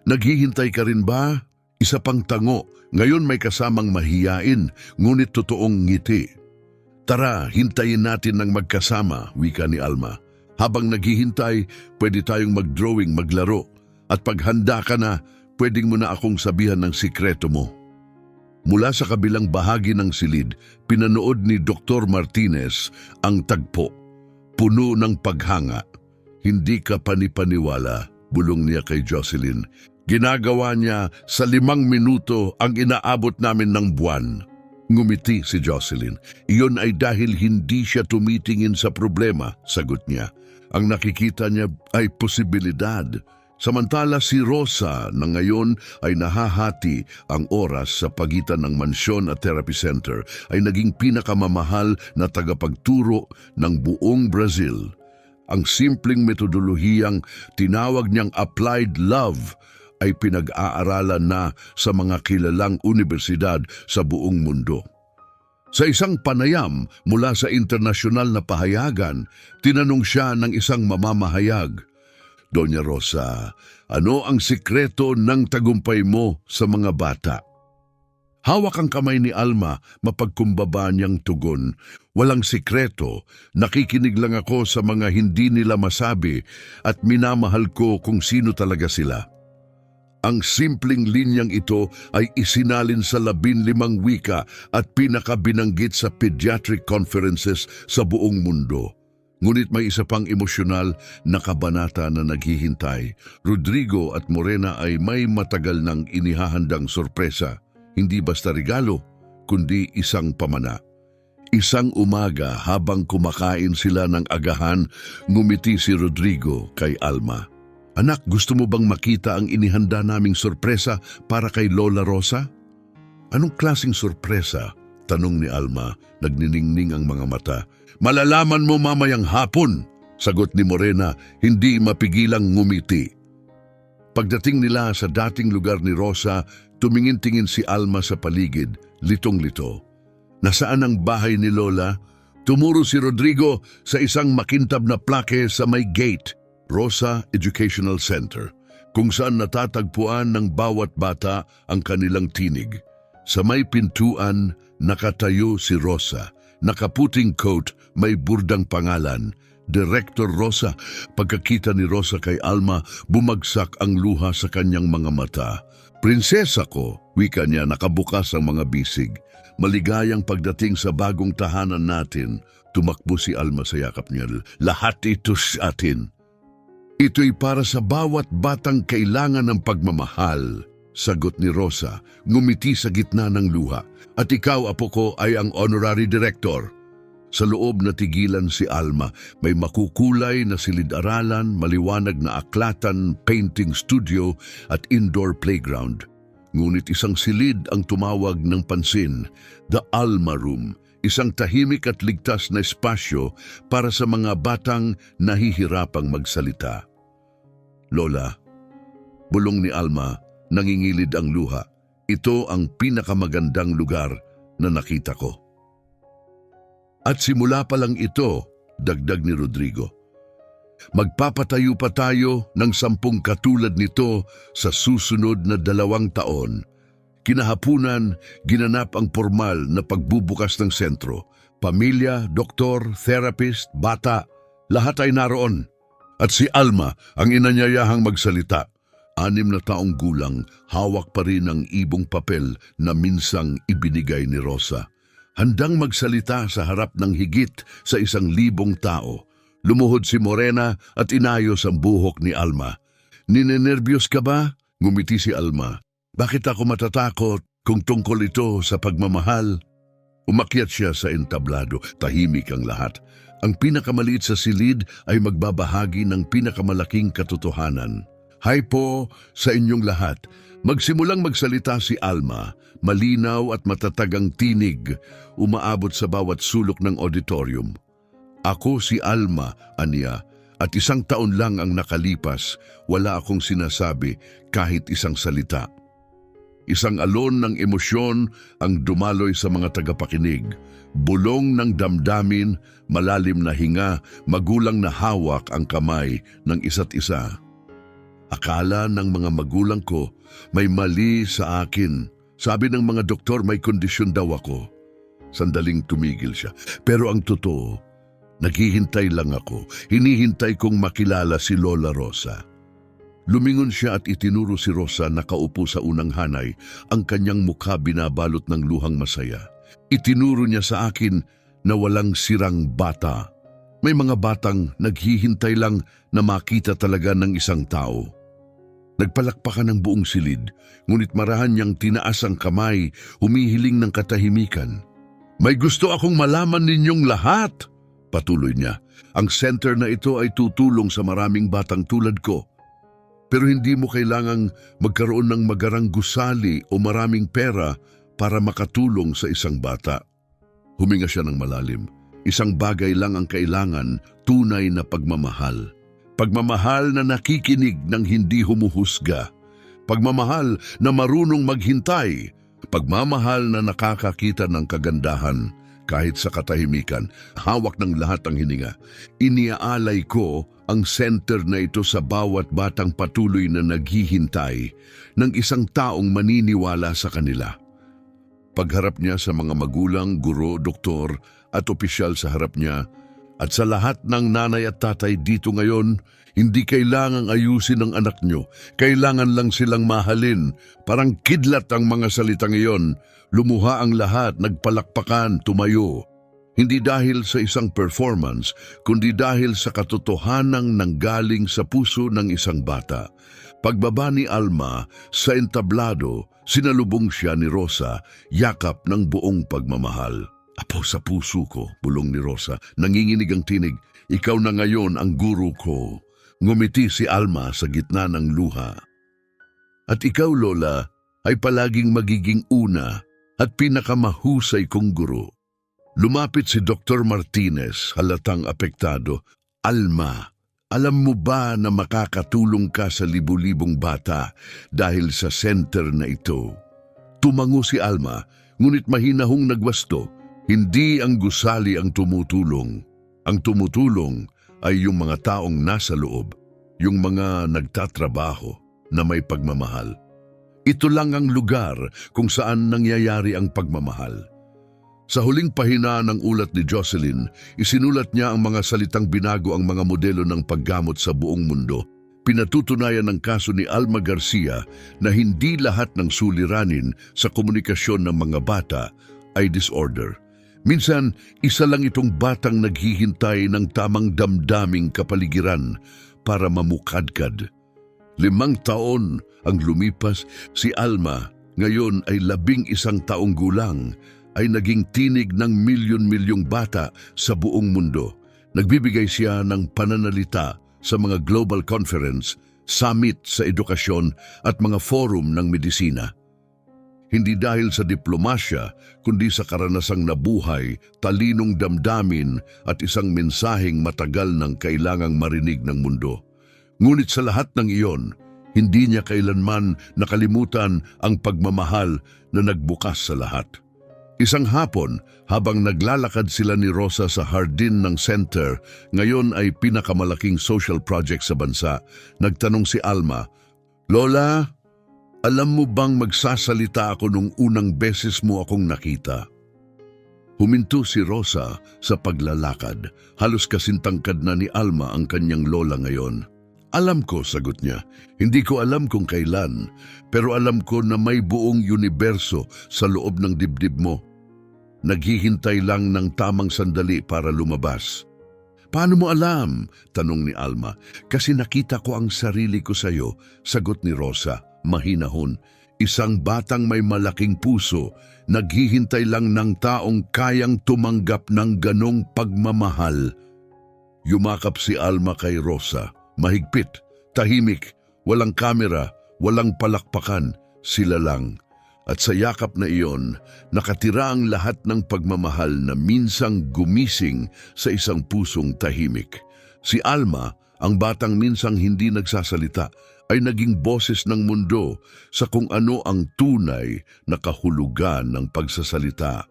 "Naghihintay ka rin ba?" Isa pang tango, ngayon may kasamang mahiyain, ngunit totoong ngiti. "Tara, hintayin natin ng magkasama," wika ni Alma. "Habang naghihintay, pwede tayong mag-drawing, maglaro. At pag handa ka na, pwedeng mo na akong sabihan ng sikreto mo." Mula sa kabilang bahagi ng silid, pinanood ni Dr. Martinez ang tagpo. Puno ng paghanga. "Hindi ka panipaniwala," bulong niya kay Jocelyn. "Ginagawa niya sa 5 minuto ang inaabot namin ng buwan." Ngumiti si Jocelyn. "Iyon ay dahil hindi siya tumitingin sa problema," sagot niya. "Ang nakikita niya ay posibilidad." Samantala si Rosa na ngayon ay nahahati ang oras sa pagitan ng mansyon at therapy center ay naging pinakamamahal na tagapagturo ng buong Brazil. Ang simpleng metodolohiyang tinawag niyang applied love ay pinag-aaralan na sa mga kilalang unibersidad sa buong mundo. Sa isang panayam mula sa internasyonal na pahayagan, tinanong siya ng isang mamamahayag, "Doña Rosa, ano ang sikreto ng tagumpay mo sa mga bata?" Hawak ang kamay ni Alma, mapagkumbaba niyang tugon, "Walang sikreto, nakikinig lang ako sa mga hindi nila masabi at minamahal ko kung sino talaga sila." Ang simpleng linyang ito ay isinalin sa 15 wika at pinakabinanggit sa pediatric conferences sa buong mundo. Ngunit may isa pang emosyonal na kabanata na naghihintay. Rodrigo at Morena ay may matagal nang inihahandang sorpresa. Hindi basta regalo, kundi isang pamana. Isang umaga habang kumakain sila ng agahan, ngumiti si Rodrigo kay Alma. "Anak, gusto mo bang makita ang inihanda naming sorpresa para kay Lola Rosa?" "Anong klaseng sorpresa?" tanong ni Alma, nagniningning ang mga mata. "Malalaman mo mamayang hapon," sagot ni Morena, hindi mapigilang ngumiti. Pagdating nila sa dating lugar ni Rosa, tumingin-tingin si Alma sa paligid, litong-lito. Nasaan ang bahay ni Lola? Tumuro si Rodrigo sa isang makintab na plake sa may gate, Rosa Educational Center, kung saan natatagpuan ng bawat bata ang kanilang tinig. Sa may pintuan, nakatayo si Rosa, nakaputing coat, may burdang pangalan, Director Rosa. Pagkakita ni Rosa kay Alma, bumagsak ang luha sa kanyang mga mata. "Prinsesa ko," wika niya, nakabukas ang mga bisig. "Maligayang pagdating sa bagong tahanan natin." Tumakbo si Alma sa yakap niya. "Lahat ito sa atin. Ito'y para sa bawat batang kailangan ng pagmamahal," sagot ni Rosa, ngumiti sa gitna ng luha. "At ikaw, apo ko, ay ang honorary director." Sa loob natigilan si Alma. May makukulay na silid-aralan, maliwanag na aklatan, painting studio at indoor playground. Ngunit isang silid ang tumawag ng pansin, the Alma Room, isang tahimik at ligtas na espasyo para sa mga batang nahihirapang magsalita. "Lola," bulong ni Alma, nangingilid ang luha, "ito ang pinakamagandang lugar na nakita ko." "At simula pa lang ito," dagdag ni Rodrigo, "magpapatayo pa tayo ng 10 katulad nito sa susunod na 2 taon. Kinahapunan, ginanap ang formal na pagbubukas ng sentro. Pamilya, doktor, therapist, bata, lahat ay naroon. At si Alma ang inanyayahang magsalita. 6 na taong gulang, hawak pa rin ang ibong papel na minsang ibinigay ni Rosa. Handang magsalita sa harap ng higit sa 1,000 tao. Lumuhod si Morena at inayos ang buhok ni Alma. "Ninenerbyos ka ba?" Ngumiti si Alma. "Bakit ako matatakot kung tungkol ito sa pagmamahal?" Umakyat siya sa entablado, tahimik ang lahat. Ang pinakamaliit sa silid ay magbabahagi ng pinakamalaking katotohanan. "Hay po sa inyong lahat." Magsimulang magsalita si Alma, malinaw at matatagang tinig, umaabot sa bawat sulok ng auditorium. "Ako si Alma," aniya, "at 1 taon lang ang nakalipas, wala akong sinasabi kahit isang salita." Isang alon ng emosyon ang dumaloy sa mga tagapakinig. Bulong ng damdamin, malalim na hinga, magulang na hawak ang kamay ng isa't isa. "Akala ng mga magulang ko may mali sa akin. Sabi ng mga doktor may kondisyon daw ako." Sandaling tumigil siya. "Pero ang totoo, naghihintay lang ako. Hinihintay kong makilala si Lola Rosa." Lumingon siya at itinuro si Rosa na kaupo sa unang hanay, ang kanyang mukha binabalot ng luhang masaya. Itinuro niya sa akin na walang sirang bata. May mga batang naghihintay lang na makita talaga ng isang tao. Nagpalakpakan ng buong silid, ngunit marahan niyang tinaas ang kamay, humihiling ng katahimikan. "May gusto akong malaman ninyong lahat," patuloy niya. "Ang center na ito ay tutulong sa maraming batang tulad ko. Pero hindi mo kailangang magkaroon ng magarang gusali o maraming pera para makatulong sa isang bata." Huminga siya ng malalim. Isang bagay lang ang kailangan, tunay na pagmamahal. Pagmamahal na nakikinig ng hindi humuhusga. pagmamahal na marunong maghintay, pagmamahal na nakakakita ng kagandahan kahit sa katahimikan, hawak ng lahat ang hininga. Iniaalay ko ang center na ito sa bawat batang patuloy na naghihintay ng isang taong maniniwala sa kanila. Pagharap niya sa mga magulang, guro, doktor at opisyal sa harap niya, at sa lahat ng nanay at tatay dito ngayon, hindi kailangang ayusin ang anak nyo. Kailangan lang silang mahalin. Parang kidlat ang mga salitang iyon. Lumuha ang lahat, nagpalakpakan, tumayo. Hindi dahil sa isang performance, kundi dahil sa katotohanang nanggaling sa puso ng isang bata. Pagbaba ni Alma sa entablado, sinalubong siya ni Rosa, yakap ng buong pagmamahal. Apo sa puso ko, bulong ni Rosa, nanginginig ang tinig. Ikaw na ngayon ang guro ko. Ngumiti si Alma sa gitna ng luha. At ikaw, Lola, ay palaging magiging una at pinakamahusay kong guro. Lumapit si Dr. Martinez, halatang apektado. Alma, alam mo ba na makakatulong ka sa libu-libong bata dahil sa center na ito? Tumango si Alma, ngunit mahinahong nagwasto. Hindi ang gusali ang tumutulong. Ang tumutulong ay yung mga taong nasa loob, yung mga nagtatrabaho na may pagmamahal. Ito lang ang lugar kung saan nangyayari ang pagmamahal. Sa huling pahina ng ulat ni Jocelyn, isinulat niya ang mga salitang binago ang mga modelo ng paggamot sa buong mundo. Pinatutunayan ng kaso ni Alma Garcia na hindi lahat ng suliranin sa komunikasyon ng mga bata ay disorder. Minsan, isa lang itong batang naghihintay ng tamang damdaming kapaligiran para mamukadkad. 5 taon ang lumipas, si Alma, ngayon ay 11 taong gulang, ay naging tinig ng milyon-milyong bata sa buong mundo. Nagbibigay siya ng pananalita sa mga global conference, summit sa edukasyon at mga forum ng medisina. Hindi dahil sa diplomasya, kundi sa karanasang nabuhay, talinong damdamin at isang mensaheng matagal nang kailangang marinig ng mundo. Ngunit sa lahat ng iyon, hindi niya kailanman nakalimutan ang pagmamahal na nagbukas sa lahat. Isang hapon, habang naglalakad sila ni Rosa sa hardin ng center, ngayon ay pinakamalaking social project sa bansa, nagtanong si Alma, "Lola, alam mo bang magsasalita ako nung unang beses mo akong nakita?" Huminto si Rosa sa paglalakad. Halos kasintangkad na ni Alma ang kanyang lola ngayon. "Alam ko," sagot niya. "Hindi ko alam kung kailan, pero alam ko na may buong universo sa loob ng dibdib mo. Naghihintay lang ng tamang sandali para lumabas." "Paano mo alam?" tanong ni Alma. "Kasi nakita ko ang sarili ko sa iyo," sagot ni Rosa. Mahinahon, isang batang may malaking puso, naghihintay lang ng taong kayang tumanggap ng ganong pagmamahal. Yumakap si Alma kay Rosa, mahigpit, tahimik, walang kamera, walang palakpakan, sila lang. At sa yakap na iyon, nakatira ang lahat ng pagmamahal na minsang gumising sa isang pusong tahimik. Si Alma, ang batang minsang hindi nagsasalita, ay naging boses ng mundo sa kung ano ang tunay na kahulugan ng pagsasalita.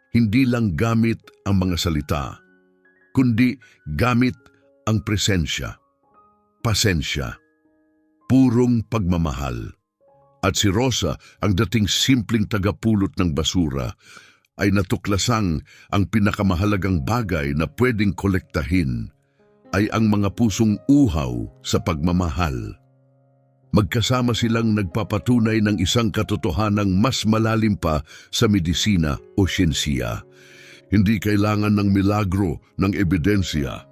Hindi lang gamit ang mga salita, kundi gamit ang presensya, pasensya, purong pagmamahal. At si Rosa, ang dating simpleng tagapulot ng basura, ay natuklasang ang pinakamahalagang bagay na pwedeng kolektahin ay ang mga pusong uhaw sa pagmamahal. Magkasama silang nagpapatunay ng isang katotohanang mas malalim pa sa medisina o siyensya. Hindi kailangan ng milagro, ng ebidensya.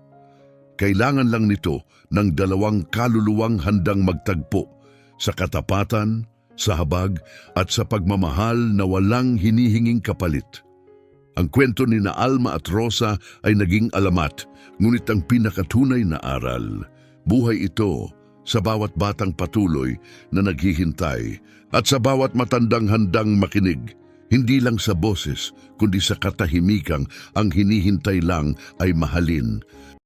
Kailangan lang nito ng dalawang kaluluwang handang magtagpo sa katapatan, sa habag at sa pagmamahal na walang hinihinging kapalit. Ang kwento ni na Alma at Rosa ay naging alamat, ngunit ang pinakatunay na aral, buhay ito sa bawat batang patuloy na naghihintay at sa bawat matandang handang makinig, hindi lang sa boses, kundi sa katahimikang ang hinihintay lang ay mahalin.